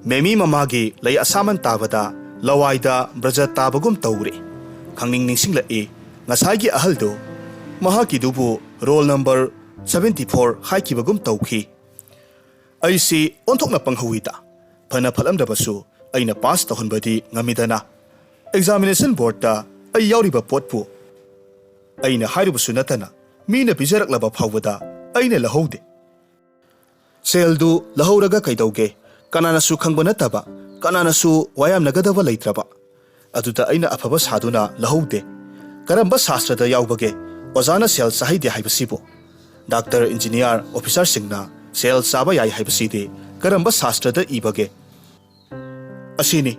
मेमी ममागी लई असामन ताबदा लवाइदा ब्रज ताबगुम तौरे खंगनिंग निंसिंगलए ngसाइगी अहलदो महाकिदुबु रोल नंबर 74 हाइकिबगुम तौखी अइसी ओंथोकना पंगहौइदा फना फलमदबसु अइना पास तहनबदी ngamiदना एग्जामिनेशन बोर्ड ता अइ याउरिबा पोटपु अइना हाइरुबसु नतना मीना पिजरकलबा फावदा अइना लहौदे सेलदु लहौरगा कैदौगे कनानासु खंगबा नतबा कनानासु वायाम नगदबा लैत्रबा अदुदा अइना अफबा सादुना लहौदे करंबा शास्त्रदा याउबगे ओजाना सेल साहिदे हाइबसिबो डॉक्टर इंजीनियर ऑफिसर सिंगना सेल साबा याई हाइबसिदे करंबा शास्त्रदा इबगे असिनी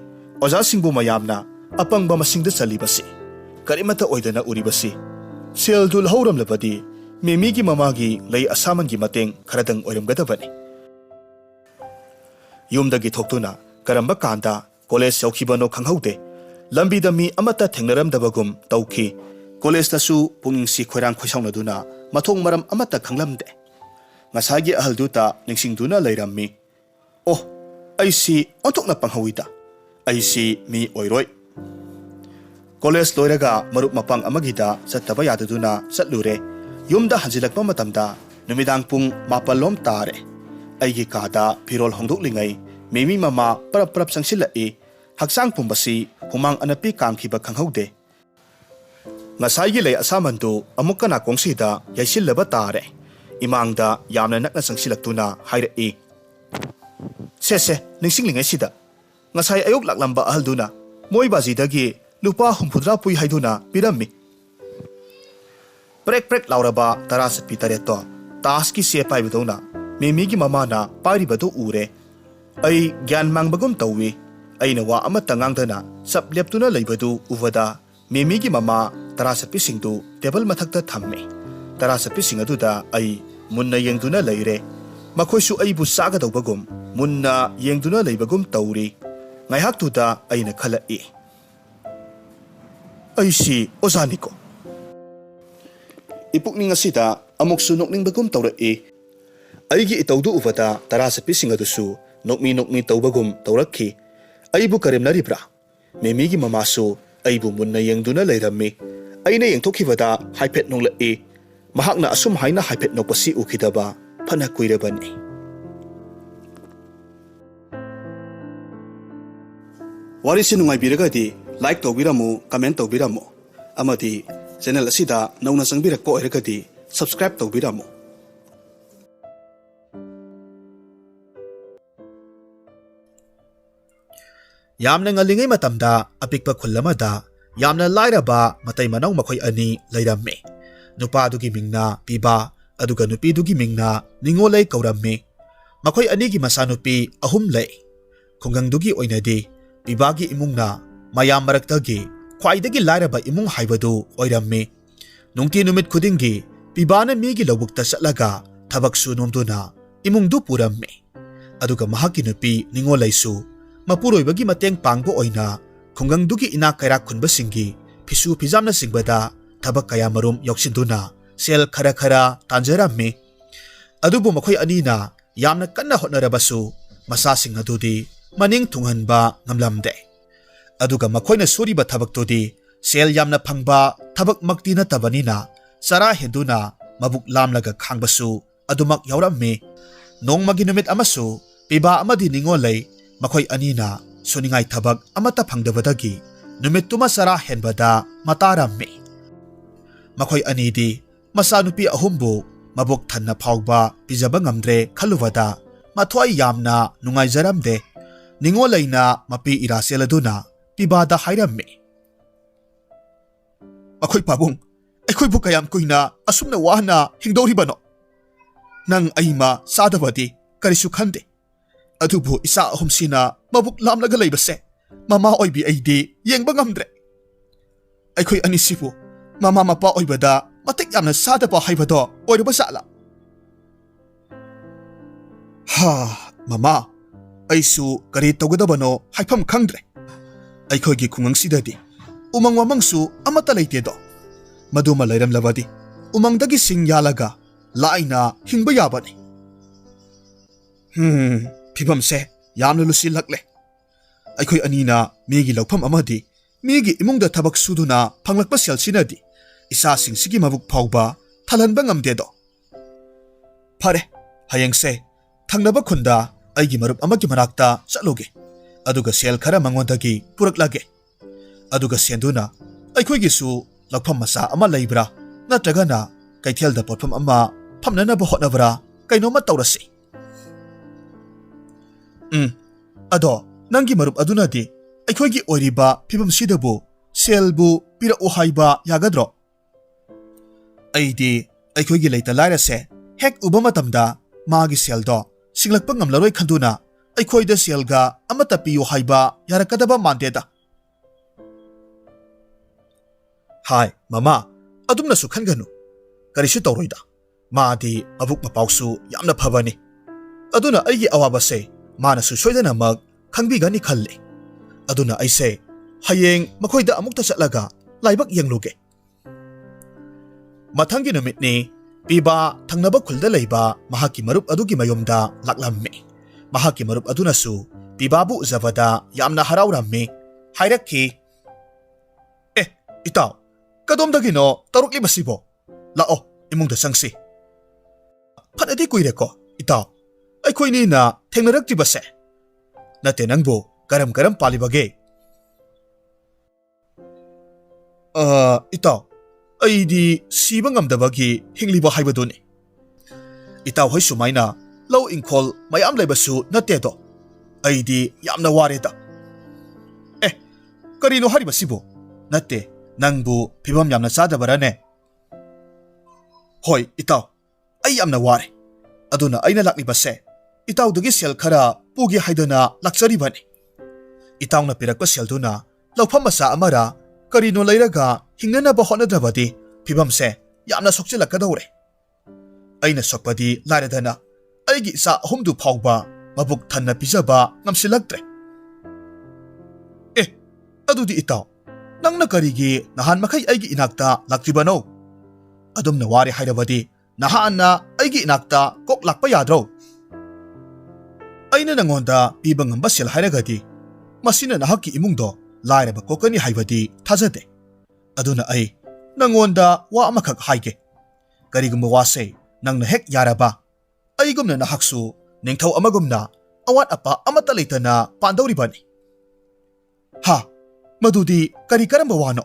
ओजा सिंगबु मयामना अपंगबा मसिंगदा चलिबसि करिमता ओइदना उरिबसि सेलदु लहौरमलबदी मेमीगी ममागी लई असामनगी mateꯡ खरदंग ओइरमगदबनी युमदगी थोक्तुना करंबा कांदा कॉलेज यौखिबनो खंगहौदे लंबीदा मी अमता थेंगनरमदबगुम तौखी कॉलेज तसु पुंगिंगसी खोइरांग खोइसाउनदुना मथोंग मरम अमता खंगलमदे ngसाइगी अहलदुता निंगसिंगदुना लैरम्मी ओ अइसी ओंथोकना पंगहौइदा अइसी मी ओइरोय कॉलेज लोइरगा मरुप मपंग अमगिदा चत्तबा यादुदुना चतलुरे युमदा हंजिलकपा मतमदा नुमिदांग पुंग मापलोम तारे अइगी कादा फिरोल होंदोकलिङै मेमी ममा परप परप संसिलए हक्सांग पुंबसी हुमांग अनपी कांखिबा खंगहौदे ngसाइगी लै असामनदु अमुक्का नाकोंगसिदा याइसिल्लबा तारे इमांगदा यामना नकना संसिलक्तुना हाइरई से निंसिंगलिङैसिदा ngसाइ अयुक लाक्लंबा अहलदुना मोइबाजीदगी लुपा हुमफुद्रा पुई हाइदुना पिरम्मी प्रेक प्रेक लाउरबा तरासपी तरेतो तास की से पाइबदौना मेमीगी ममाना पाइरिबदु उरे अइ ज्ञान मांगबगुम तौवी अइना वा अमत्ता ngang सब लेप्तुना लैबदु उवदा मेमीगी ममा तरासपी सिंगदु टेबल मथक्ता थम्मे तरासपी सिंगदुदा अइ मुन्ना येंगदुना लैरे मखोइसु अइबु सागदौबगुम मुन्ना येंगदुना लैबगुम तौरी ngaihaktुदा अइना खलई अइसी ओजानिको इपुकनिंग असिदा अमुकसु नोकनिंगबगुम तौरई अइगी इतौदु उवदा तरासपी सिंगदुसु नोकमी तौबगुम तौरखी अइबु करेमनरिब्रा मेमीगी ममासु अइबु मुन्ना येंगदुना लैरम्मी अइना येंथोखिबदा हाइफेट नोंगलई महाकना असुम हाइना हाइफेट नोकपसी उखिदबा फना कुइरबनी वारिसि नुंगाइबिरगदी लाइक तौबिरमु कमेंट तौबिरमु अमदी चैनल असिदा नौना संगबिरक्पा ओइरगदी subscribe तौबिरमु यामना ngaliङै matamda apikpa khullamada yamna lairaba matai manau makhoi ani leiramme nupa dugi mingna piba aduga nupi dugi mingna ningolai kauramme makhoi ani gi masanupi ahum lei khungang dugi oinadi pibagi imungna mayam maraktagi khwaidagi lairaba imung haibadu oiramme nungti numit khudingi ꯄꯤꯕꯥꯅ ꯃꯤꯒꯤ ꯂꯧꯕꯨꯛꯇ ꯆꯠꯂꯒ ꯊꯕꯛ ꯁꯨ ꯅꯣꯝꯗꯨꯅ ꯏꯃꯨꯡꯗꯨ ꯄꯨꯔꯝꯃꯤ ꯑꯗꯨꯒ ꯃꯍꯥꯛꯀꯤ ꯅꯨꯄꯤ ꯅꯤꯡꯉꯣꯜꯂꯩꯁꯨ ꯃꯄꯨꯔꯣꯏꯕꯒꯤ ꯃꯇꯦꯡ ꯄꯥꯡꯕ ꯑꯣꯏꯅ ꯈꯨꯡꯒꯪꯗꯨꯒꯤ ꯏꯅꯥꯛ ꯀꯩꯔꯥꯛ ꯈꯨꯟꯕꯁꯤꯡꯒꯤ ꯐꯤꯁꯨ ꯐꯤꯖꯥꯝꯅꯆꯤꯡꯕꯗ ꯊꯕꯛ ꯀꯌꯥ ꯃꯔꯨꯝ ꯌꯥꯎꯁꯤꯟꯗꯨꯅ ꯁꯦꯜ ꯈꯔ ꯈꯔ ꯇꯥꯟꯖꯔꯝꯃꯤ ꯑꯗꯨꯕꯨ ꯃꯈꯣꯏ ꯑꯅꯤꯅ ꯌꯥꯝꯅ ꯀꯟꯅ ꯍꯣꯠꯅꯔꯕꯁꯨ ꯃꯆꯥꯁꯤꯡ ꯑꯗꯨꯗꯤ ꯃꯅꯤꯡ ꯊꯨꯡꯍꯟꯕ ꯉꯝꯂꯝꯗꯦ ꯑꯗꯨꯒ ꯃꯈꯣꯏꯅ ꯁꯨꯔꯤꯕ ꯊꯕꯛꯇꯨꯗꯤ ꯁꯦꯜ ꯌꯥꯝꯅ ꯐꯪꯕ ꯊꯕꯛꯃꯛꯇꯤ ꯅꯠꯇꯕꯅꯤꯅ ꯆꯔꯥ ꯍꯦꯟꯗꯨꯅ ꯃꯕꯨꯛ ꯂꯥꯝꯂꯒ ꯈꯥꯡꯕꯁꯨ ꯑꯗꯨꯃꯛ ꯌꯥꯎꯔꯝꯃꯤ ꯅꯣꯡꯃꯒꯤ ꯅꯨꯃꯤꯠ ꯑꯃꯁꯨ ꯄꯤꯕꯥ ꯑꯃꯗꯤ ꯅꯤꯡꯉꯣꯜꯂꯩ ꯃꯈꯣꯏ ꯑꯅꯤꯅ ꯁꯨꯅꯤꯡꯉꯥꯏ ꯊꯕꯛ ꯑꯃꯠꯇ ꯐꯪꯗꯕꯗꯒꯤ ꯅꯨꯃꯤꯠꯇꯨꯃ ꯆꯔꯥ ꯍꯦꯟꯕꯗ ꯃꯇꯥꯔꯝꯃꯤ ꯃꯈꯣꯏ ꯑꯅꯤꯗꯤ ꯃꯆꯥꯅꯨꯄꯤ ꯑꯍꯨꯝꯕꯨ ꯃꯕꯨꯛ ꯊꯟꯅ ꯐꯥꯎꯕ ꯄꯤꯖꯕ ꯉꯝꯗ꯭ꯔꯦ ꯈꯜꯂꯨꯕꯗ ꯃꯊ꯭ꯋꯥꯏ ꯌꯥꯝꯅ ꯅꯨꯡꯉꯥꯏꯖꯔꯝꯗꯦ ꯅꯤꯡꯉꯣꯜꯂꯩꯅ ꯃꯄꯤ ꯏꯔꯥꯆꯦꯜ ꯑꯗꯨꯅ ꯄꯤꯕꯥꯗ ꯍꯥꯏꯔꯝꯃꯤ ꯑꯩꯈꯣꯏ ꯄꯥꯕꯨꯡ ꯑꯩꯈꯣꯏꯕꯨ ꯀꯌꯥꯝ ꯀꯨꯏꯅ ꯑꯁꯨꯝꯅ ꯋꯥꯅ ꯍꯤꯡꯗꯧꯔꯤꯕꯅꯣ ꯅꯪ ꯑꯩꯃ ꯆꯥꯗꯕꯗꯤ ꯀꯔꯤꯁꯨ ꯈꯟꯗꯦ ꯑꯗꯨꯕꯨ ꯏꯆꯥ ꯑꯍꯨꯝꯁꯤꯅ ꯃꯕꯨꯛ ꯂꯥꯝꯂꯒ ꯂꯩꯕꯁꯦ ꯃꯃꯥ ꯑꯣꯏꯕꯤ ꯑꯩꯗꯤ ꯌꯦꯡꯕ ꯉꯝꯗ꯭ꯔꯦ ꯑꯩꯈꯣꯏ ꯑꯅꯤꯁꯤꯕꯨ ꯃꯃꯥ ꯃꯄꯥ ꯑꯣꯏꯕꯗ ꯃꯇꯤꯛ ꯌꯥꯝꯅ ꯆꯥꯗꯕ ꯍꯥꯏꯕꯗꯣ ꯑꯣꯏꯔꯕ ꯖꯥꯠꯂꯥ ꯃꯃꯥ ꯑꯩꯁꯨ ꯀꯔꯤ ꯇꯧꯒꯗꯕꯅꯣ ꯍꯥꯏꯐꯝ ꯈꯪꯗ꯭ꯔꯦ ꯑꯩꯈꯣꯏꯒꯤ ꯈꯨꯡꯒꯪꯁꯤꯗꯗꯤ ꯎꯃꯪ ꯋꯥꯃꯪꯁꯨ ꯑꯃꯠꯇ ꯂꯩꯇꯦꯗꯣ ꯃꯗꯨꯃ ꯂꯩꯔꯝꯂꯕꯗꯤ ꯎꯃꯪꯗꯒꯤ ꯁꯤꯡ ꯌꯥꯜꯂꯒ ꯂꯥꯏꯅ ꯍꯤꯡꯕ ꯌꯥꯕꯅꯤ ꯐꯤꯕꯝꯁꯦ ꯌꯥꯝꯅ ꯂꯨꯁꯤꯜꯂꯛꯂꯦ ꯑꯩꯈꯣꯏ ꯑꯅꯤꯅ ꯃꯤꯒꯤ ꯂꯧꯐꯝ ꯑꯃꯗꯤ ꯃꯤꯒꯤ ꯏꯃꯨꯡꯗ ꯊꯕꯛ ꯁꯨꯗꯨꯅ ꯐꯪꯂꯛꯄ ꯁꯦꯜꯁꯤꯅꯗꯤ ꯏꯆꯥꯁꯤꯡꯁꯤꯒꯤ ꯃꯕꯨꯛ ꯐꯥꯎꯕ ꯊꯜꯍꯟꯕ ꯉꯝꯗꯦꯗꯣ ꯐꯔꯦ ꯍꯌꯦꯡꯁꯦ ꯊꯪꯅꯕ ꯈꯨꯟꯗ ꯑꯩꯒꯤ ꯃꯔꯨꯞ ꯑꯃꯒꯤ ꯃꯅꯥꯛꯇ ꯆꯠꯂꯨꯒꯦ ꯑꯗꯨꯒ ꯁꯦꯜ ꯈꯔ ꯃꯉꯣꯟꯗꯒꯤ ꯄꯨꯔꯛꯂꯒꯦ ꯑꯗꯨꯒ ꯁꯦꯟꯗꯨꯅ ꯑꯩꯈꯣꯏꯒꯤꯁꯨ ꯂꯧꯐꯝ ꯃꯆꯥ ꯑꯃ ꯂꯩꯕ꯭ꯔꯥ ꯅꯠꯇ꯭ꯔꯒꯅ ꯀꯩꯊꯦꯜꯗ ꯄꯣꯠꯐꯝ ꯑꯃ ꯐꯝꯅꯅꯕ ꯍꯣꯠꯅꯕ꯭ꯔꯥ ꯀꯩꯅꯣꯝꯃ ꯇꯧꯔꯁꯤ ꯑꯗꯣ ꯅꯪꯒꯤ ꯃꯔꯨꯞ ꯑꯗꯨꯅꯗꯤ ꯑꯩꯈꯣꯏꯒꯤ ꯑꯣꯏꯔꯤꯕ ꯐꯤꯕꯝꯁꯤꯗꯕꯨ ꯁꯦꯜꯕꯨ ꯄꯤꯔꯛꯎ ꯍꯥꯏꯕ ꯌꯥꯒꯗ꯭ꯔꯣ ꯑꯩꯗꯤ ꯑꯩꯈꯣꯏꯒꯤ ꯂꯩꯇ ꯂꯥꯏꯔꯁꯦ ꯍꯦꯛ ꯎꯕ ꯃꯇꯝꯗ ꯃꯥꯒꯤ ꯁꯦꯜꯗꯣ ꯁꯤꯡꯂꯛꯄ ꯉꯝꯂꯔꯣꯏ ꯈꯟꯗꯨꯅ ꯑꯩꯈꯣꯏꯗ ꯁꯦꯜꯒ ꯑꯃꯠꯇ ꯄꯤꯌꯨ ꯍꯥꯏꯕ ꯌꯥꯔꯛꯀꯗꯕ ꯃꯥꯟꯗꯦꯗ ꯍꯥꯏ ꯃꯃꯥ ꯑꯗꯨꯝꯅꯁꯨ ꯈꯟꯒꯅꯨ ꯀꯔꯤꯁꯨ ꯇꯧꯔꯣꯏꯗ ꯃꯥꯗꯤ ꯃꯕꯨꯛ ꯃꯄꯥꯎꯁꯨ ꯌꯥꯝꯅ ꯐꯕꯅꯤ ꯑꯗꯨꯅ ꯑꯩꯒꯤ ꯑꯋꯥꯕꯁꯦ ꯃꯥꯅꯁꯨ ꯁꯣꯏꯗꯅꯃꯛ ꯈꯪꯕꯤꯒꯅꯤ ꯈꯜꯂꯤ ꯑꯗꯨꯅ ꯑꯩꯁꯦ ꯍꯌꯦꯡ ꯃꯈꯣꯏꯗ ꯑꯃꯨꯛꯇ ꯆꯠꯂꯒ ꯂꯥꯏꯕꯛ ꯌꯦꯡꯂꯨꯒꯦ ꯃꯊꯪꯒꯤ ꯅꯨꯃꯤꯠꯅꯤ ꯄꯤꯕꯥ ꯊꯪꯅꯕ ꯈꯨꯜꯗ ꯂꯩꯕ ꯃꯍꯥꯛꯀꯤ ꯃꯔꯨꯞ ꯑꯗꯨꯒꯤ ꯃꯌꯨꯝꯗ ꯂꯥꯛꯂꯝꯃꯤ ꯃꯍꯥꯛꯀꯤ ꯃꯔꯨꯞ ꯑꯗꯨꯅꯁꯨ ꯄꯤꯕꯥꯕꯨ ꯎꯖꯕꯗ ꯌꯥꯝꯅ ꯍꯔꯥꯎꯔꯝꯃꯤ ꯍꯥꯏꯔꯛꯈꯤ ꯏꯇꯥꯎ ꯀꯗꯣꯝꯗꯒꯤꯅꯣ ꯇꯧꯔꯛꯂꯤꯕꯁꯤꯕꯣ ꯂꯥꯛꯑꯣ ꯏꯃꯨꯡꯗ ꯆꯪꯁꯤ ꯐꯅꯗꯤ ꯀꯨꯏꯔꯦꯀꯣ ꯏꯇꯥꯎ ꯑꯩꯈꯣꯏꯅꯤꯅ ꯊꯦꯡꯅꯔꯛꯇ꯭ꯔꯤꯕꯁꯦ ꯅꯠꯇꯦ ꯅꯪꯕꯨ ꯀꯔꯝ ꯄꯥꯜꯂꯤꯕꯒꯦ ꯏꯇꯥꯎ ꯑꯩꯗꯤ ꯁꯤꯕ ꯉꯝꯗꯕꯒꯤ ꯍꯤꯡꯂꯤꯕ ꯍꯥꯏꯕꯗꯨꯅꯤ ꯏꯇꯥꯎ ꯍꯣꯏ ꯁꯨꯃꯥꯏꯅ ꯂꯧ ꯏꯪꯈꯣꯜ ꯃꯌꯥꯝ ꯂꯩꯕꯁꯨ ꯅꯠꯇꯦꯗꯣ ꯑꯩꯗꯤ ꯌꯥꯝꯅ ꯋꯥꯔꯦꯗ ꯀꯔꯤꯅꯣ ꯍꯥꯏꯔꯤꯕꯁꯤꯕꯨ ꯅꯠꯇꯦ ꯅꯪꯕꯨ ꯐꯤꯕꯝ ꯌꯥꯝꯅ ꯆꯥꯗꯕꯔꯅꯦ ꯍꯣꯏ ꯏꯇꯥꯎ ꯑꯩ ꯌꯥꯝꯅ ꯋꯥꯔꯦ ꯑꯗꯨꯅ ꯑꯩꯅ ꯂꯥꯛꯂꯤꯕꯁꯦ ꯏꯇꯥꯎꯗꯒꯤ ꯁꯦꯜ ꯈꯔ ꯄꯨꯒꯦ ꯍꯥꯏꯗꯨꯅ ꯂꯥꯛꯆꯔꯤꯕꯅꯤ ꯏꯇꯥꯎꯅ ꯄꯤꯔꯛꯄ ꯁꯦꯜꯗꯨꯅ ꯂꯧꯐꯝ ꯃꯆꯥ ꯑꯃꯔ ꯀꯔꯤꯅꯣ ꯂꯩꯔꯒ ꯍꯤꯡꯅꯅꯕ ꯍꯣꯠꯅꯗ꯭ꯔꯕꯗꯤ ꯐꯤꯕꯝꯁꯦ ꯌꯥꯝꯅ ꯁꯣꯛꯆꯤꯜꯂꯛꯀꯗꯧꯔꯦ ꯑꯩꯅ ꯁꯣꯛꯄꯗꯤ ꯂꯥꯏꯔꯗꯅ ꯑꯩꯒꯤ ꯏꯆꯥ ꯑꯍꯨꯝꯗꯨ ꯐꯥꯎꯕ ꯃꯕꯨꯛ ꯊꯟꯅ ꯄꯤꯖꯕ ꯉꯝꯁꯤꯜꯂꯛꯇ꯭ꯔꯦ ꯑꯗꯨꯗꯤ ꯏꯇꯥꯎ ꯅꯪꯅ ꯀꯔꯤꯒꯤ ꯅꯍꯥꯟ ꯃꯈꯩ ꯑꯩꯒꯤ ꯏꯅꯥꯛꯇ ꯂꯥꯛꯇ꯭ꯔꯤꯕꯅꯣ ꯑꯗꯨꯝꯅ ꯋꯥꯔꯦ ꯍꯥꯏꯔꯕꯗꯤ ꯅꯍꯥꯟꯅ ꯑꯩꯒꯤ ꯏꯅꯥꯛꯇ ꯀꯣꯛ ꯂꯥꯛꯄ ꯌꯥꯗ꯭ꯔꯣ ꯑꯩꯅ ꯅꯉꯣꯟꯗ ꯄꯤꯕ ꯉꯝꯕ ꯁꯦꯜ ꯍꯥꯏꯔꯒꯗꯤ ꯃꯁꯤꯅ ꯅꯍꯥꯛꯀꯤ ꯏꯃꯨꯡꯗꯣ ꯂꯥꯏꯔꯕ ꯀꯣꯛꯀꯅꯤ ꯍꯥꯏꯕꯗꯤ ꯊꯥꯖꯗꯦ ꯑꯗꯨꯅ ꯑꯩ ꯅꯉꯣꯟꯗ ꯋꯥ ꯑꯃꯈꯛ ꯍꯥꯏꯒꯦ ꯀꯔꯤꯒꯨꯝꯕ ꯋꯥꯁꯦ ꯅꯪꯅ ꯍꯦꯛ ꯌꯥꯔꯕ ꯑꯩꯒꯨꯝꯅ ꯅꯍꯥꯛꯁꯨ ꯅꯤꯡꯊꯧ ꯑꯃꯒꯨꯝꯅ ꯑꯋꯥꯠ ꯑꯄꯥ ꯑꯃꯠꯇ ꯂꯩꯇꯅ ꯄꯥꯟꯗꯧꯔꯤꯕꯅꯤ ꯃꯗꯨꯗꯤ ꯀꯔꯝꯕ ꯋꯥꯅꯣ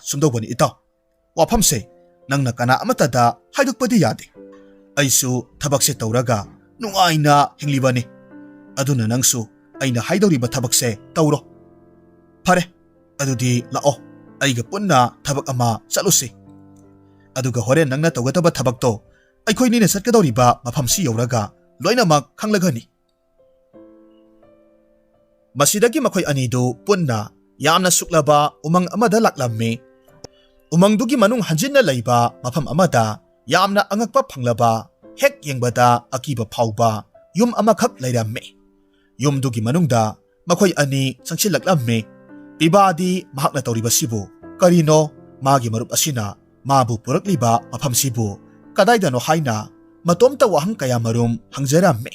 ꯁꯨꯝꯗꯧꯕꯅꯤ ꯏꯇꯥꯎ ꯋꯥꯐꯝꯁꯦ ꯅꯪꯅ ꯀꯅꯥ ꯑꯃꯠꯇꯗ ꯍꯥꯏꯗꯣꯛꯄꯗꯤ ꯌꯥꯗꯦ ꯑꯩꯁꯨ ꯊꯕꯛꯁꯦ ꯇꯧꯔꯒ ꯅꯨꯡꯉꯥꯏꯅ ꯍꯤꯡꯂꯤꯕꯅꯤ ꯑꯗꯨꯅ ꯅꯪꯁꯨ ꯑꯩꯅ ꯍꯥꯏꯗꯧꯔꯤꯕ ꯊꯕꯛꯁꯦ ꯇꯧꯔꯣ ꯐꯔꯦ ꯑꯗꯨꯗꯤ ꯂꯥꯛꯑꯣ ꯑꯩꯒ ꯄꯨꯟꯅ ꯊꯕꯛ ꯑꯃ ꯆꯠꯂꯨꯁꯤ ꯑꯗꯨꯒ ꯍꯣꯔꯦꯟ ꯅꯪꯅ ꯇꯧꯒꯗꯕ ꯊꯕꯛꯇꯣ ꯑꯩꯈꯣꯏꯅꯤꯅ ꯆꯠꯀꯗꯧꯔꯤꯕ ꯃꯐꯝꯁꯤ ꯌꯧꯔꯒ ꯂꯣꯏꯅꯃꯛ ꯈꯪꯂꯒꯅꯤ ꯃꯁꯤꯗꯒꯤ ꯃꯈꯣꯏ ꯑꯅꯤꯗꯨ ꯄꯨꯟꯅ ꯌꯥꯝꯅ ꯁꯨꯛꯂꯕ ꯎꯃꯪ ꯑꯃꯗ ꯂꯥꯛꯂꯝꯃꯤ Umangdugi manung hanjinna leiba mafam amada yamna angakpa phanglaba hek yengbada akiba phauba yum amakhak leiramme. Yumdugi manungda makhoi ani sangsilaklamme. Pibadi mahakna tawribasibu karino magi marup asina mabu purakliba mafamsibu kadaidano haina matomta wahang kaya marum hangjaramme.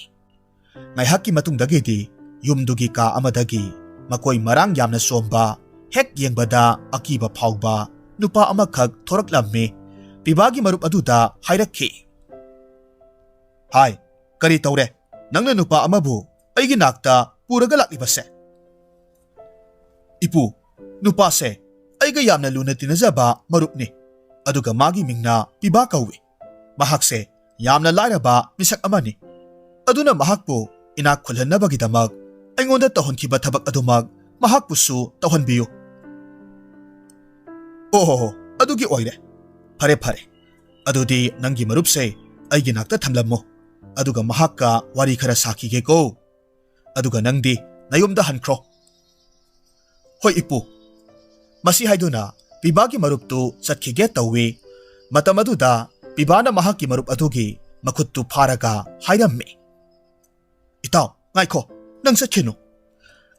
Ngaihakki matungdagidi yumdugi ka amadagi makoi marang yamna somba hek yengbada akiba phauba nupa amakhak thoraklamme. Pibagi marup aduda hairakhi. Hai, kari tawre nangna nupa amabu aigi nakta puraga laklibase. Ipu, nupa se aiga yamna luna tinajaba marupni. Aduga magi mingna piba kawi. Mahak se yamna lairaba misak amani. Aduna mahakpu inak khulhannabagidamak aingonda tahonkiba thabak adumag mahakpusu tahonbiyu. Oh, adugi oire. Phare phare. Adudi nangi marup se aigi nakta thamlammo. Aduga mahakka wari khara sakige ko. Aduga nangdi nayumda hankro. Hoi ipu. Masi haiduna pibagi marup tu satkige tawi. Matamaduda pibana mahaki marup adugi makuttu pharaga hairammi. Itaw, ngaiko, nang satkino.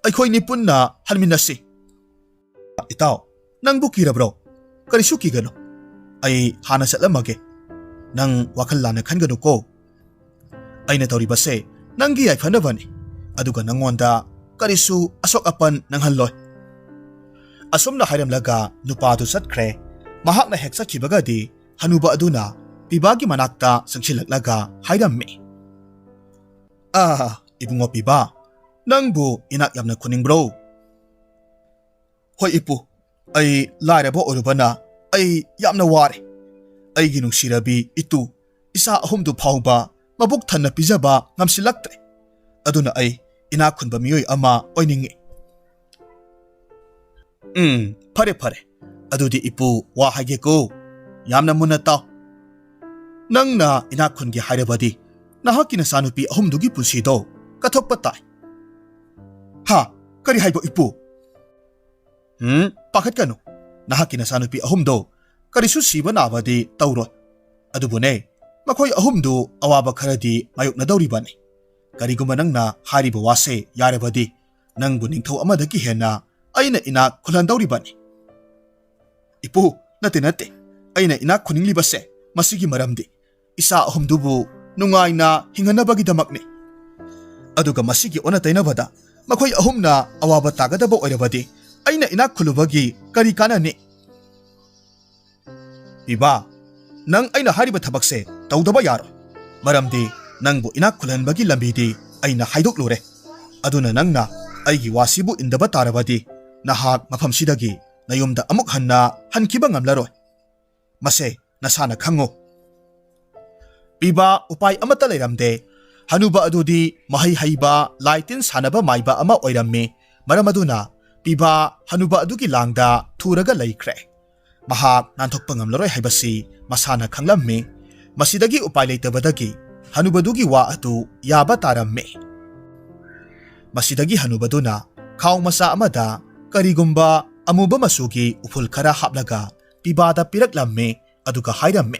Aikoy nipun na halminasi. Itaw, nang bukira bro. Karisu kigano. Ay hana satlamage. Nang wakallana kangano ko. Ay natawribase nanggi ay fanabani. Aduga nangonda karisu asok apan nang halloy. Asom na hairamlaga nupado satkre, mahak na heksa kibagadi, hanuba aduna, pibagi manakta sangsilaklaga hairammi. Ibungo piba, nangbu inakyam na kuning bro. Hoy ipu, ay lairabo orubana, ay yamna wari. Ay ginung sirabi itu, isa ahumdu pauba, mabuk tan na pizaba ngamsilaktre. Aduna ay inakunba miyoy ama oiningi. Phare phare. Adudi ipu wa haige ko. Yamna muna taw. Nangna inakhungi hairabadi nahaki na sanupi ahumdugi punsido kathokpa tai. Ha, kari haibo ipu. Pakhat kanu. Nahaki na sanupi ahumdo karisu siba nabadi tawro. Adubune makhoi ahumdu awaba kharadi mayok na dawribani. Kariguma nangna hariba wase yarabadi nangbu ningthau amadagi hena aina inak khulhandawribani. Ipu, nate. Aina inak khuninglibase masigi maramdi isa ahumdubu nungaina hinganabagidamakni. Aduga masigi onatainabada makhoi ahumna awaba tagadaba oirabadi aina inak khulubagi kari kanani. Iba, nang aina hariba thabakse tawdaba yaro. Maramdi nangbu inak khulhanbagi lambidi aina haidoklure. Aduna nangna aigi wasibu indaba tarabadi nahak mafamsidagi nayumda amuk hanna hankiba ngamlaroy. Mase nasana khango. Piba upay amata leiramde hanuba adudi mahai haiba laitin sanaba maiba ama oirammi. Maramaduna piba hanuba adugi langda thuraga laikre. Mahak nanthokpa ngamlaroy haibasi masana khanglammi. Masidagi upay leitabadagi hanubadugi wa atu yaba tarammi. Masidagi hanubaduna khaw masa amada karigumba amuba masugi uful khara haplaga pibada piraklammi aduga hairammi.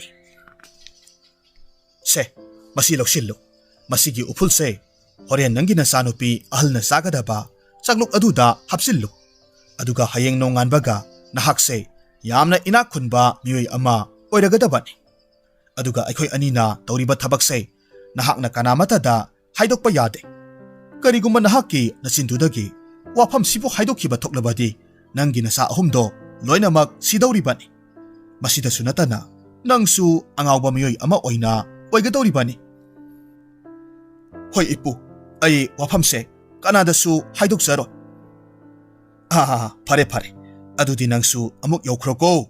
Se, masi loksillo. Masigi uful se horen nangi na sanupi ahal na sagadaba sagluk aduda hapsillo. Aduga hayeng nongan baga nahak se yamna inakhunba miyoy ama oiragadabani. Aduga aikhoy anina tawriba thabak se nahak na kanamatada haidokpa yade. Karigumba nahaki nasindudagi wafam sibu haidokiba thoklabadi nangi nasa ahumdo loinamak sidawribani. Masida sunatana nangsu angawba miyoy ama oina oigadawribani. Hoy ipu, ay wafamse kanadasu haidokzaro. Phare phare. Adudi nangsu amuk yaukroko.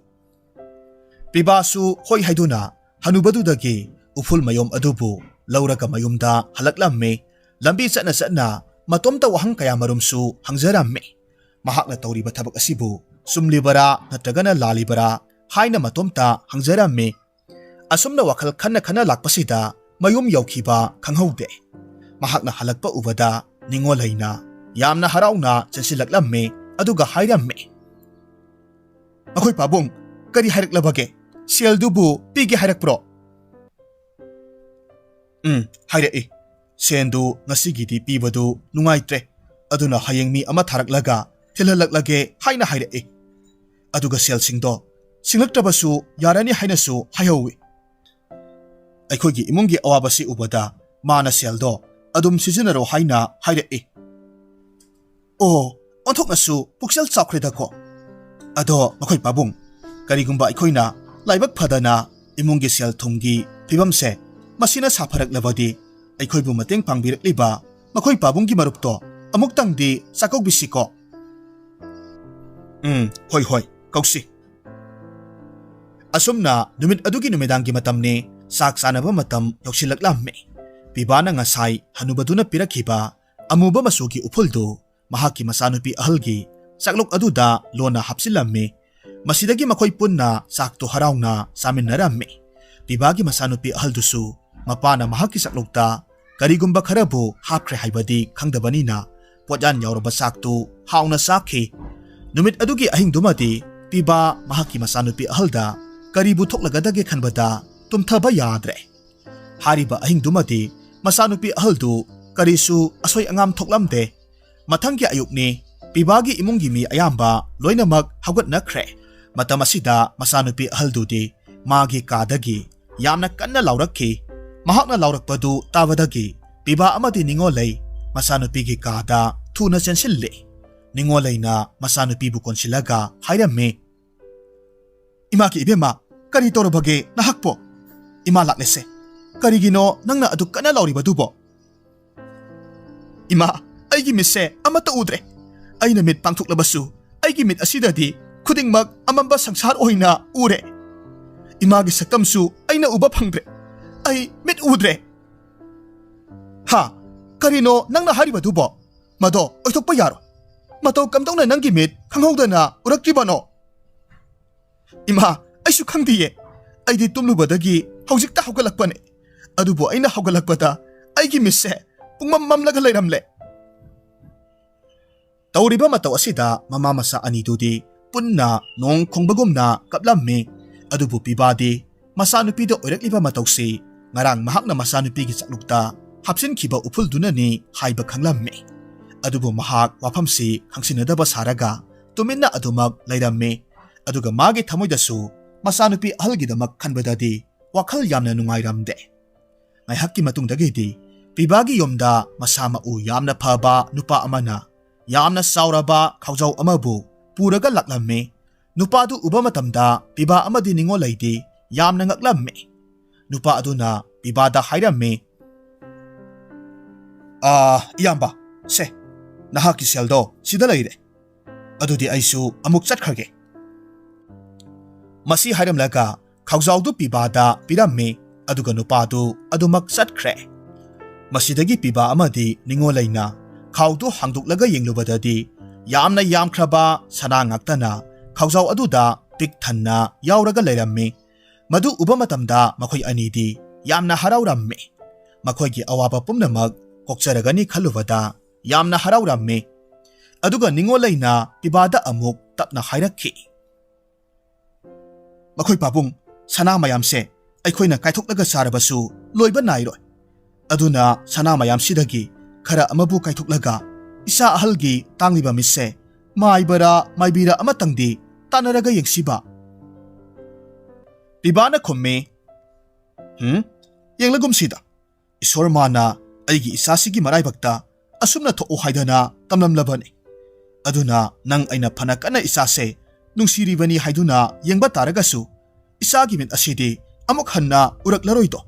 Pibasu hoy haiduna hanubadudagi uful mayom adubu lauraga mayumda halaklammi. Lambi satna matomta wahang kaya marumsu hangzarammi. Mahakna tawriba thabak asibu sumlibara natragana lalibara haina matomta hangzarammi. Asumna wakal khana lakpasida mayum yaukiba khanghaude. Mahakna halakpa ubada ningolaina yamna harauna chansilaklammi aduga hairammi. Akoy pabong ꯀꯔꯤ ꯍꯥꯏꯔꯛꯂꯕꯒꯦ ꯁꯦꯜꯗꯨꯕꯨ ꯄꯤꯒꯦ ꯍꯥꯏꯔꯛꯄ꯭ꯔꯣ ꯍꯥꯏꯔꯛꯏ ꯁꯦꯟꯗꯨ ꯉꯁꯤꯒꯤꯗꯤ ꯄꯤꯕꯗꯨ ꯅꯨꯡꯉꯥꯏꯇ꯭ꯔꯦ ꯑꯗꯨꯅ ꯍꯌꯦꯡ ꯃꯤ ꯑꯃ ꯊꯥꯔꯛꯂꯒ ꯊꯤꯜꯍꯜꯂꯛꯂꯒꯦ ꯍꯥꯏꯅ ꯍꯥꯏꯔꯛꯏ ꯑꯗꯨꯒ ꯁꯦꯜꯁꯤꯡꯗꯣ ꯁꯤꯡꯂꯛꯇꯕꯁꯨ ꯌꯥꯔꯅꯤ ꯍꯥꯏꯅꯁꯨ ꯍꯥꯏꯍꯧꯏ ꯑꯩꯈꯣꯏꯒꯤ ꯏꯃꯨꯡꯒꯤ ꯑꯋꯥꯕꯁꯤ ꯎꯕꯗ ꯃꯥꯅ ꯁꯦꯜꯗꯣ ꯑꯗꯨꯝ ꯁꯤꯖꯤꯟꯅꯔꯣ ꯍꯥꯏꯅ ꯍꯥꯏꯔꯛꯏ ꯑꯣ ꯑꯣꯟꯊꯣꯛꯅꯁꯨ ꯄꯨꯛꯆꯦꯜ ꯆꯥꯎꯈ꯭ꯔꯦꯗꯀꯣ ꯑꯗꯣ ꯃꯈꯣꯏ ꯄꯥꯕꯨꯡ ꯀꯔꯤꯒꯨꯝꯕ ꯑꯩꯈꯣꯏꯅ ꯂꯥꯏꯕꯛ ꯐꯗꯅ ꯏꯃꯨꯡꯒꯤ ꯁꯦꯜ ꯊꯨꯝꯒꯤ ꯐꯤꯕꯝꯁꯦ ꯃꯁꯤꯅ ꯁꯥꯐꯔꯛꯂꯕꯗꯤ ꯑꯩꯈꯣꯏꯕꯨ ꯃꯇꯦꯡ ꯄꯥꯡꯕꯤꯔꯛꯂꯤꯕ ꯃꯈꯣꯏ ꯄꯥꯕꯨꯡꯒꯤ ꯃꯔꯨꯞꯇꯣ ꯑꯃꯨꯛꯇꯪꯗꯤ ꯆꯥꯛꯀꯧꯕꯤꯁꯤꯀꯣ ꯍꯣꯏ ꯍꯣꯏ ꯀꯧꯁꯤ ꯑꯁꯨꯝꯅ ꯅꯨꯃꯤꯠ ꯑꯗꯨꯒꯤ ꯅꯨꯃꯤꯗꯥꯡꯒꯤ ꯃꯇꯝꯅꯤ ꯆꯥꯛ ꯆꯥꯅꯕ ꯃꯇꯝ ꯌꯧꯁꯤꯜꯂꯛꯂꯝꯃꯤ ꯄꯤꯕꯥꯅ ꯉꯁꯥꯏ ꯍꯅꯨꯕꯗꯨꯅ ꯄꯤꯔꯛꯈꯤꯕ ꯑꯃꯨꯕ ꯃꯆꯨꯒꯤ ꯎꯐꯨꯜꯗꯨ ꯃꯍꯥꯛꯀꯤ ꯃꯆꯥꯅꯨꯄꯤ ꯑꯍꯜꯒꯤ ꯆꯥꯛꯂꯨꯛ ꯑꯗꯨꯗ ꯂꯣꯟꯅ ꯍꯥꯞꯆꯤꯜꯂꯝꯃꯤ ꯃꯁꯤꯗꯒꯤ ꯃꯈꯣꯏ ꯄꯨꯟꯅ ꯆꯥꯛꯇꯨ ꯍꯔꯥꯎꯅ ꯆꯥꯃꯤꯟꯅꯔꯝꯃꯤ ꯄꯤꯕꯥꯒꯤ ꯃꯆꯥꯅꯨꯄꯤ ꯑꯍꯜꯗꯨꯁꯨ ꯃꯄꯥꯅ ꯃꯍꯥꯛꯀꯤ ꯆꯥꯛꯂꯨꯛꯇ ꯀꯔꯤꯒꯨꯝꯕ ꯈꯔꯕꯨ ꯍꯥꯞꯈ꯭ꯔꯦ ꯍꯥꯏꯕꯗꯤ ꯈꯪꯗꯕꯅꯤꯅ ꯄꯣꯠꯌꯥꯟ ꯌꯥꯎꯔꯕ ꯆꯥꯛꯇꯨ ꯍꯥꯎꯅ ꯆꯥꯈꯤ ꯅꯨꯃꯤꯠ ꯑꯗꯨꯒꯤ ꯑꯍꯤꯡꯗꯨꯃꯗꯤ ꯄꯤꯕꯥ ꯃꯍꯥꯛꯀꯤ ꯃꯆꯥꯅꯨꯄꯤ ꯑꯍꯜꯗ ꯀꯔꯤꯕꯨ ꯊꯣꯛꯂꯒꯗꯒꯦ ꯈꯟꯕꯗ ꯇꯨꯝꯊꯕ ꯌꯥꯗ꯭ꯔꯦ ꯍꯥꯏꯔꯤꯕ ꯑꯍꯤꯡꯗꯨꯃꯗꯤ ꯃꯆꯥꯅꯨꯄꯤ ꯑꯍꯜꯗꯨ ꯀꯔꯤꯁꯨ ꯑꯁꯣꯏ ꯑꯉꯥꯝ ꯊꯣꯛꯂꯝꯗꯦ ꯃꯊꯪꯒꯤ ꯑꯌꯨꯛꯅꯤ ꯄꯤꯕꯥꯒꯤ ꯏꯃꯨꯡꯒꯤ ꯃꯤ ꯑꯌꯥꯝꯕ ꯂꯣꯏꯅꯃꯛ ꯍꯧꯒꯠꯅꯈ꯭ꯔꯦ ꯃꯇꯝ ꯑꯁꯤꯗ ꯃꯆꯥꯅꯨꯄꯤ ꯑꯍꯜꯗꯨꯗꯤ ꯃꯥꯒꯤ ꯀꯥꯗꯒꯤ ꯌꯥꯝꯅ ꯀꯟꯅ ꯂꯥꯎꯔꯛꯈꯤ ꯃꯍꯥꯛꯅ ꯂꯥꯎꯔꯛꯄꯗꯨ ꯇꯥꯕꯗꯒꯤ ꯄꯤꯕꯥ ꯑꯃꯗꯤ ꯅꯤꯡꯉꯣꯜꯂꯩ ꯃꯆꯥꯅꯨꯄꯤꯒꯤ ꯀꯥꯗ ꯊꯨꯅ ꯆꯦꯟꯁꯤꯜꯂꯤ ꯅꯤꯡꯉꯣꯜꯂꯩꯅ ꯃꯆꯥꯅꯨꯄꯤꯕꯨ ꯀꯣꯟꯁꯤꯜꯂꯒ ꯍꯥꯏꯔꯝꯃꯤ ꯏꯃꯥꯒꯤ ꯏꯕꯦꯝꯃ ꯀꯔꯤ ꯇꯧꯔꯕꯒꯦ ꯅꯍꯥꯛꯄꯣ ꯏꯃꯥ ꯂꯥꯛꯂꯦꯁꯦ ꯀꯔꯤꯒꯤꯅꯣ ꯅꯪꯅ ꯑꯗꯨ ꯀꯟꯅ ꯂꯥꯎꯔꯤꯕꯗꯨꯕꯣ ꯏꯃꯥ ꯑꯩꯒꯤ ꯃꯤꯠꯁꯦ ꯑꯃꯠꯇ ꯎꯗ꯭ꯔꯦ ꯑꯩꯅ ꯃꯤꯠ ꯄꯥꯡꯊꯣꯛꯂꯕꯁꯨ ꯑꯩꯒꯤ ꯃꯤꯠ ꯑꯁꯤꯗꯗꯤ ꯈꯨꯗꯤꯡꯃꯛ ꯑꯃꯝꯕ ꯁꯪꯁꯥꯔ ꯑꯣꯏꯅ ꯎꯔꯦ ꯏꯃꯥꯒꯤ ꯁꯛꯇꯝꯁꯨ ꯑꯩꯅ ꯎꯕ ꯐꯪꯗ꯭ꯔꯦ ꯑꯩ ꯃꯤꯠ ꯎꯗ꯭ꯔꯦ ꯍꯥ ꯀꯔꯤꯅꯣ ꯅꯪꯅ ꯍꯥꯏꯔꯤꯕꯗꯨꯕꯣ ꯃꯗꯣ ꯑꯣꯏꯊꯣꯛꯄ ꯌꯥꯔꯣꯏ ꯃꯇꯧ ꯀꯝꯗꯧꯅ ꯅꯪꯒꯤ ꯃꯤꯠ ꯈꯪꯍꯧꯗꯅ ꯎꯔꯛꯇ꯭ꯔꯤꯕꯅꯣ ꯏꯃꯥ ꯑꯩꯁꯨ ꯈꯪꯗꯤꯌꯦ ꯑꯩꯗꯤ ꯇꯨꯝꯂꯨꯕꯗꯒꯤ ꯍꯧꯖꯤꯛꯇ ꯍꯧꯒꯠꯂꯛꯄꯅꯦ ꯑꯗꯨꯕꯨ ꯑꯩꯅ ꯍꯧꯒꯠꯂꯛꯄꯗ ꯑꯩꯒꯤ ꯃꯤꯠꯁꯦ ꯄꯨꯡꯃꯝ ꯃꯝꯂꯒ ꯂꯩꯔꯝꯂꯦ ꯇꯧꯔꯤꯕ ꯃꯇꯧ ꯑꯁꯤꯗ ꯃꯃꯥ ꯃꯆꯥ ꯑꯅꯤꯗꯨꯗꯤ ꯄꯨꯟꯅ ꯅꯣꯡ ꯈꯣꯡꯕꯒꯨꯝꯅ ꯀꯞꯂꯝꯃꯤ ꯑꯗꯨꯕꯨ ꯄꯤꯕꯥꯗꯤ ꯃꯆꯥꯅꯨꯄꯤꯗ ꯑꯣꯏꯔꯛꯂꯤꯕ ꯃꯇꯧꯁꯤ ꯉꯔꯥꯡ ꯃꯍꯥꯛꯅ ꯃꯆꯥꯅꯨꯄꯤꯒꯤ ꯆꯥꯛꯂꯨꯛꯇ ꯍꯥꯞꯆꯤꯟꯈꯤꯕ ꯎꯐꯨꯜꯗꯨꯅꯅꯤ ꯍꯥꯏꯕ ꯈꯪꯂꯝꯃꯤ ꯑꯗꯨꯕꯨ ꯃꯍꯥꯛ ꯋꯥꯐꯝꯁꯤ ꯈꯪꯁꯤꯟꯅꯗꯕ ꯁꯥꯔꯒ ꯇꯨꯃꯤꯟꯅ ꯑꯗꯨꯃꯛ ꯂꯩꯔꯝꯃꯤ ꯑꯗꯨꯒ ꯃꯥꯒꯤ ꯊꯃꯣꯏꯗꯁꯨ ꯃꯆꯥꯅꯨꯄꯤ ꯑꯍꯜꯒꯤꯗꯃꯛ ꯈꯟꯕꯗꯗꯤ ꯋꯥꯈꯜ ꯌꯥꯝꯅ ꯅꯨꯡꯉꯥꯏꯔꯝꯗꯦ ꯉꯥꯏꯍꯥꯛꯀꯤ ꯃꯇꯨꯡꯗꯒꯤꯗꯤ ꯄꯤꯕꯥꯒꯤ ꯌꯨꯝꯗ ꯃꯁꯥ ꯃꯎ ꯌꯥꯝꯅ ꯐꯕ ꯅꯨꯄꯥ ꯑꯃꯅ ꯌꯥꯝꯅ ꯆꯥꯎꯔꯕ ꯈꯥꯎꯖꯥꯎ ꯑꯃꯕꯨ ꯄꯨꯔꯒ ꯂꯥꯛꯂꯝꯃꯤ ꯅꯨꯄꯥꯗꯨ ꯎꯕ ꯃꯇꯝꯗ ꯄꯤꯕꯥ ꯑꯃꯗꯤ ꯅꯤꯡꯉꯣꯜꯂꯩꯗꯤ ꯌꯥꯝꯅ ꯉꯛꯂꯝꯃꯤ ꯅꯨꯄꯥ ꯑꯗꯨꯅ ꯄꯤꯕꯥꯗ ꯍꯥꯏꯔꯝꯃꯤ ꯏꯌꯥꯝꯕ ꯁꯦ ꯅꯍꯥꯛꯀꯤ ꯁꯦꯜꯗꯣ ꯁꯤꯗ ꯂꯩꯔꯦ ꯑꯗꯨꯗꯤ ꯑꯩꯁꯨ ꯑꯃꯨꯛ ꯆꯠꯈ꯭ꯔꯒꯦ ꯃꯁꯤ ꯍꯥꯏꯔꯝꯂꯒ ꯈꯥꯎꯖꯥꯎꯗꯨ ꯄꯤꯕꯥꯗ ꯄꯤꯔꯝꯃꯤ ꯑꯗꯨꯒ ꯅꯨꯄꯥꯗꯨ ꯑꯗꯨꯃꯛ ꯆꯠꯈ꯭ꯔꯦ ꯃꯁꯤꯗꯒꯤ ꯄꯤꯕꯥ ꯑꯃꯗꯤ ꯅꯤꯡꯉꯣꯜꯂꯩꯅ ꯈꯥꯎꯗꯨ ꯍꯥꯡꯗꯣꯛꯂꯒ ꯌꯦꯡꯂꯨꯕꯗꯗꯤ ꯌꯥꯝꯅ ꯌꯥꯝꯈ꯭ꯔꯕ ꯁꯅꯥ ꯉꯥꯛꯇꯅ ꯈꯥꯎꯖꯥꯎ ꯑꯗꯨꯗ ꯄꯤꯛ ꯊꯟꯅ ꯌꯥꯎꯔꯒ ꯂꯩꯔꯝꯃꯤ ꯃꯗꯨ ꯎꯕ ꯃꯇꯝꯗ ꯃꯈꯣꯏ ꯑꯅꯤꯗꯤ ꯌꯥꯝꯅ ꯍꯔꯥꯎꯔꯝꯃꯤ ꯃꯈꯣꯏꯒꯤ ꯑꯋꯥꯕ ꯄꯨꯝꯅꯃꯛ ꯀꯣꯛꯆꯔꯒꯅꯤ ꯈꯜꯂꯨꯕꯗ ꯌꯥꯝꯅ ꯍꯔꯥꯎꯔꯝꯃꯤ ꯑꯗꯨꯒ ꯅꯤꯡꯉꯣꯜꯂꯩꯅ ꯄꯤꯕꯥꯗ ꯑꯃꯨꯛ ꯇꯞꯅ ꯍꯥꯏꯔꯛꯈꯤ ꯃꯈꯣꯏ ꯄꯥꯕꯨꯡ ꯁꯅꯥ ꯃꯌꯥꯝꯁꯦ ꯑꯩꯈꯣꯏꯅ ꯀꯥꯏꯊꯣꯛꯂꯒ ꯆꯥꯔꯕꯁꯨ ꯂꯣꯏꯕ ꯅꯥꯏꯔꯣꯏ ꯑꯗꯨꯅ ꯁꯅꯥ ꯃꯌꯥꯝꯁꯤꯗꯒꯤ ꯈꯔ ꯑꯃꯕꯨ ꯀꯥꯏꯊꯣꯛꯂꯒ ꯏꯆꯥ ꯑꯍꯜꯒꯤ ꯇꯥꯡꯂꯤꯕ ꯃꯤꯠꯁꯦ ꯃꯥꯏꯕꯔꯥ ꯃꯥꯏꯕꯤꯔꯥ ꯑꯃꯇꯪꯗꯤ ꯇꯥꯟꯅꯔꯒ ꯌꯦꯡꯁꯤꯕ ꯄꯤꯕꯥꯅ ꯈꯨꯝꯃꯤ ꯌꯦꯡꯂꯒꯨꯝꯁꯤꯗ ꯏꯁꯣꯔ ꯃꯥꯅ ꯑꯩꯒꯤ ꯏꯆꯥꯁꯤꯒꯤ ꯃꯔꯥꯏꯕꯛꯇ ꯑꯁꯨꯝꯅ ꯊꯣꯛꯎ ꯍꯥꯏꯗꯅ ꯇꯝꯂꯝꯂꯕꯅꯤ ꯑꯗꯨꯅ ꯅꯪ ꯑꯩꯅ ꯐꯅ ꯀꯟꯅ ꯏꯆꯥꯁꯦ ꯅꯨꯡꯁꯤꯔꯤꯕꯅꯤ ꯍꯥꯏꯗꯨꯅ ꯌꯦꯡꯕ ꯇꯥꯔꯒꯁꯨ ꯏꯆꯥꯒꯤ ꯃꯤꯠ ꯑꯁꯤꯗꯤ ꯑꯃꯨꯛ ꯍꯟꯅ ꯎꯔꯛꯂꯔꯣꯏꯗꯣ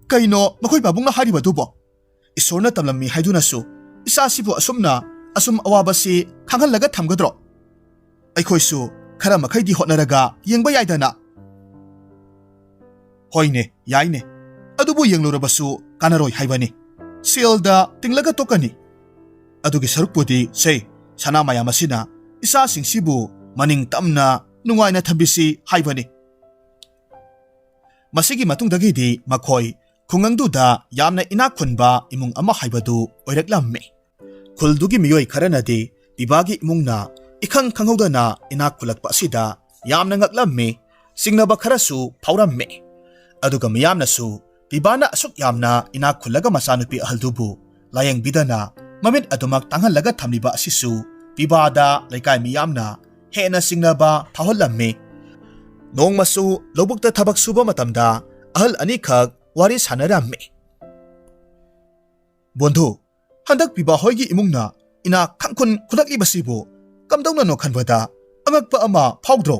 ꯀꯩꯅꯣ ꯃꯈꯣꯏ ꯄꯥꯕꯨꯡꯅ ꯍꯥꯏꯔꯤꯕꯗꯨꯕꯣ ꯏꯁꯣꯔꯅ ꯇꯝꯂꯝꯃꯤ ꯍꯥꯏꯗꯨꯅꯁꯨ ꯏꯆꯥꯁꯤꯕꯨ ꯑꯁꯨꯝ ꯑꯋꯥꯕꯁꯤ ꯈꯥꯡꯍꯜꯂꯒ ꯊꯝꯒꯗ꯭ꯔꯣ ꯑꯩꯈꯣꯏꯁꯨ ꯈꯔ ꯃꯈꯩꯗꯤ ꯍꯣꯠꯅꯔꯒ ꯌꯦꯡꯕ ꯌꯥꯏꯗꯅ ꯍꯣꯏꯅꯦ ꯌꯥꯏꯅꯦ ꯑꯗꯨꯕꯨ ꯌꯦꯡꯂꯨꯔꯕꯁꯨ ꯀꯥꯟꯅꯔꯣꯏ ꯍꯥꯏꯕꯅꯤ ꯁꯦꯜꯗ ꯇꯤꯡꯂꯒ ꯇꯣꯛꯀꯅꯤ ꯑꯗꯨꯒꯤ ꯁꯔꯨꯛꯄꯨꯗꯤ ꯁꯅꯥ ꯃꯌꯥꯝ ꯑꯁꯤꯅ ꯏꯆꯥꯁꯤꯡꯁꯤꯕꯨ ꯃꯅꯤꯡ ꯇꯝꯅ ꯅꯨꯡꯉꯥꯏꯅ ꯊꯝꯕꯤꯁꯤ ꯍꯥꯏꯕꯅꯤ ꯃꯁꯤꯒꯤ ꯃꯇꯨꯡꯗꯒꯤꯗꯤ ꯃꯈꯣꯏ ꯈꯨꯡꯒꯪꯗꯨꯗ ꯌꯥꯝꯅ ꯏꯅꯥꯛ ꯈꯨꯟꯕ ꯏꯃꯨꯡ ꯑꯃ ꯍꯥꯏꯕꯗꯨ ꯑꯣꯏꯔꯛꯂꯝꯃꯤ ꯈꯨꯜꯗꯨꯒꯤ ꯃꯤꯑꯣꯏ ꯈꯔꯅꯗꯤ ꯄꯤꯕꯥꯒꯤ ꯏꯃꯨꯡꯅ ikhang khanghodana inak khulakpa asida yamna ngaklammi singnaba kharasu phaurammi aduga miyamnasu pibana asuk yamna inak khulaga masanupi ahaldubu layang bidana mamit adumak tanghalaga thamliba asisu pibada laikai miyamna hena singnaba phauhallammi nongmasu lobukta thabak suba matamda ahal anikhak wari sanarammi bondhu handak piba hoigi imungna ina khangkhun khulakli basibu kamdongna no khanbada angakpa ama phawdro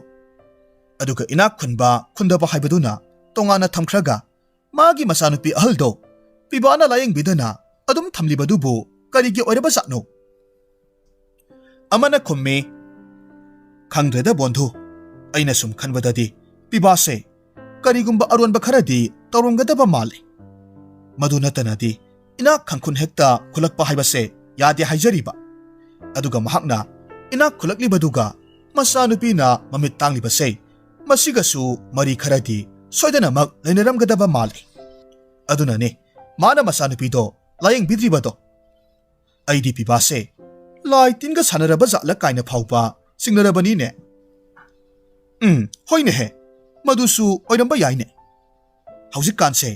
aduga ina khunba khundaba haibaduna tongana thamkhraga magi masanupi ahaldo pibana layeng bidana adum thamlibadubu karigi oiraba satno amana khummi khangdreda bondhu aina sum khanbadadi pibase karigumba aronba kharadi tawrumgadaba male maduna tanadi ina khangkhun hekta khulakpa haibase yade haijariba aduga mahakna ina khulakli baduga masanupina mamit tanglibase masigasu mari kharadi soidana mak lenaramgadaba male aduna ne mana masanupido layeng bidribado aidi pibase lai tinga sanaraba zatla kaina phaupa singnarabani ne hoine he madusu oiramba yaine hauzik kanse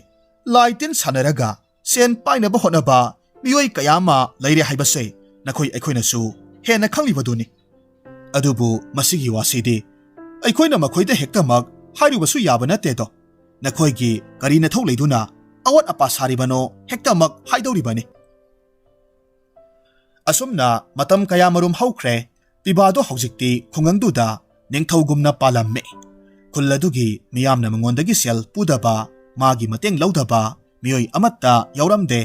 lai tin sanaraga sen painaba honaba miyoi kayama laire haibase nakoi aikhoinasu hena khanglibaduni adubu masigi wasidi aikhoina makhoida hektamak hairubasu yaba natedo nakhoigi karina thau leiduna awat apa saribano hektamak haidoribani asumna matam kaya marum haukhre pibado haujikti khungangduda ningthogumna palamme khulladugi miyamna mangondagi sel pudaba magi mateng laudaba miyoi amatta yauramde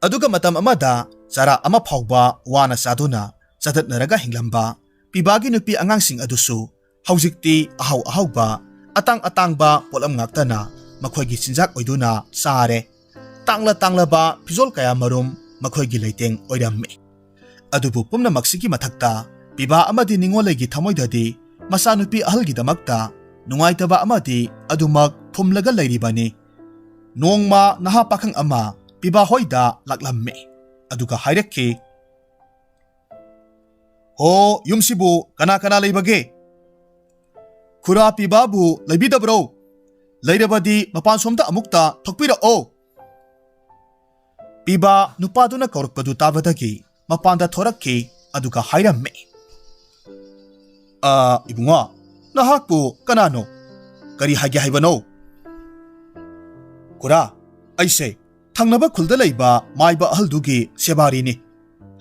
aduga matam amada zara ama phauba wana saduna chadatnaraga hinglamba pibagi nupi angangsing adusu haujikti ahauba atangba polam ngaktana makhoigi sinjak oiduna sare tangla phizol kaya marum makhoigi leiteng oiramme adubu pumna maksigi mathakta piba amadi ningolegi thamoidadi masanupi ahalgi damakta nungaitaba amadi adumak thumlaga leiribani nongma naha pakhang ama piba hoida laklamme aduga hairekki ho yumsibu kana leibage khura pibabu leibidabro leirabadi mapan somta amukta thokpira o piba nupaduna kaurakpadu tabadagi mapanda thorakki aduga hairamme ibunga nahakpu kanano kari hage haibano kura aise thangnaba khulda leiba maiba ahaldugi sebarini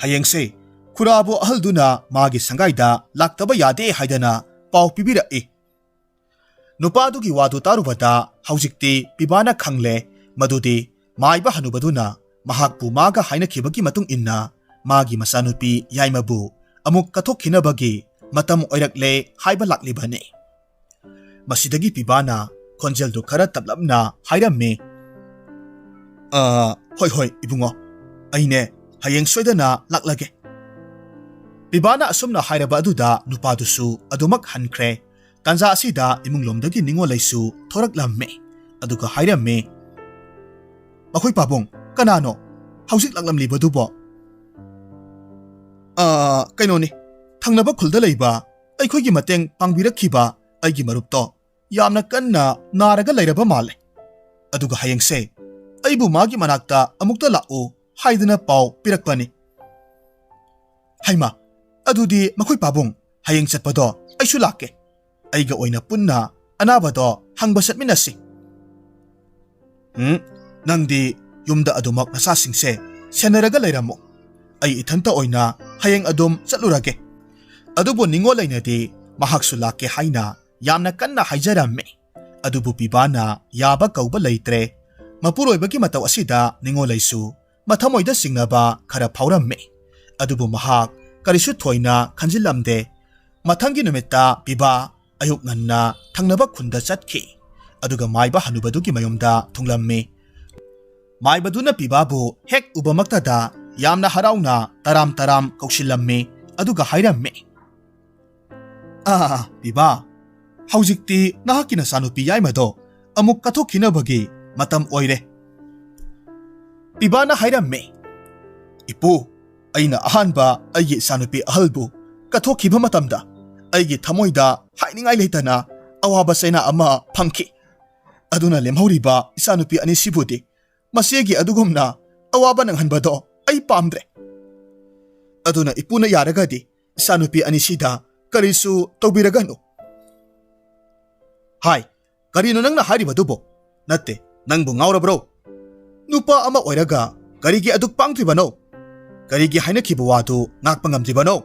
hayengse khurabu ahalduna magi sangaida laktaba yade haidana pau pibira e nupadugi wadu tarubata haujikti pibana khangle madudi maiba hanubaduna mahakpu maga haina khibagi matung inna magi masanupi yaimabu amuk kathokhinabagi matam oirakle haiba laklibane masidagi pibana khonjeldu khara tablapna hairamme hoi ibungo aine hayeng soidana laklage pibana asumna hairaba aduda nupadusu adumak hankhre tanja asida imunglomdagi ningolaisu thoraklamme aduga hairamme makhoi pabong kanano haujik laklamlibadubo kainoni thangnaba khulda leiba aikhoigi mateng pangbirakhiba aigi marupto yamna kanna naraga leiraba male aduga hayengse aibu magi manakta amukta la'u haiduna pau pirakpani haima adudi makhoi pabung hayeng chatpado aisu lakke aiga oina punna anabado hangba satminasi nangdi yumda adumak nasasingse senaraga leiramo ai ithanta oina hayeng adum chatlurage adubo ningo lainadi mahaksu lakke haina yamna kanna haijaramme adubu pibana yaba kauba leitre mapuroibagi mataw asida ningo laisu mathamoida singnaba khara phauраmme adubu mahak karisu thoina khanjilamde mathangi numita piba ayuk nganna thangnaba khunda chatkhi aduga maiba hanubadugi mayomda thunglamme maibaduna pibabu hek ubamaktada yamna harauna taram kausilamme aduga hairamme piba haujikti nahakina sanupi yaimado amuk kathokhinabagi matam oire pibana hairamme ipu aina ahanba ayi sanupi ahalbu ꯀꯠꯊꯣꯛꯈꯤꯕ ꯃꯇꯝꯗ ꯑꯩꯒꯤ ꯊꯃꯣꯏꯗ ꯍꯥꯏꯅꯤꯡꯉꯥꯏ ꯂꯩꯇꯅ ꯑꯋꯥꯕ ꯆꯩꯅꯥ ꯑꯃ ꯐꯪꯈꯤ꯫ ꯑꯗꯨꯅ ꯂꯦꯝꯍꯧꯔꯤꯕ ꯏꯆꯥꯅꯨꯄꯤ ꯑꯅꯤꯁꯤꯕꯨꯗꯤ ꯃꯆꯦꯒꯤ ꯑꯗꯨꯒꯨꯝꯅ ꯑꯋꯥꯕ ꯅꯪꯍꯟꯕꯗꯣ ꯑꯩ ꯄꯥꯝꯗ꯭ꯔꯦ꯫ ꯑꯗꯨꯅ ꯏꯄꯨꯅ ꯌꯥꯔꯒꯗꯤ ꯏꯆꯥꯅꯨꯄꯤ ꯑꯅꯤꯁꯤꯗ ꯀꯔꯤꯁꯨ ꯇꯧꯕꯤꯔꯒꯅꯨ꯫ ꯍꯥꯏ, ꯀꯔꯤꯅꯣ ꯅꯪꯅ ꯍꯥꯏꯔꯤꯕꯗꯨꯕꯣ? ꯅꯠꯇꯦ, ꯅꯪꯕꯨ ꯉꯥꯎꯔꯕ꯭ꯔꯣ? ꯅꯨꯄꯥ ꯑꯃ ꯑꯣꯏꯔꯒ ꯀꯔꯤꯒꯤ ꯑꯗꯨꯛ ꯄꯥꯡꯗ꯭ꯔꯤꯕꯅꯣ? ꯀꯔꯤꯒꯤ ꯍꯥꯏꯅꯈꯤꯕ ꯋꯥꯗꯨ ꯉꯥꯛꯄ ꯉꯝꯗ꯭ꯔꯤꯕꯅꯣ?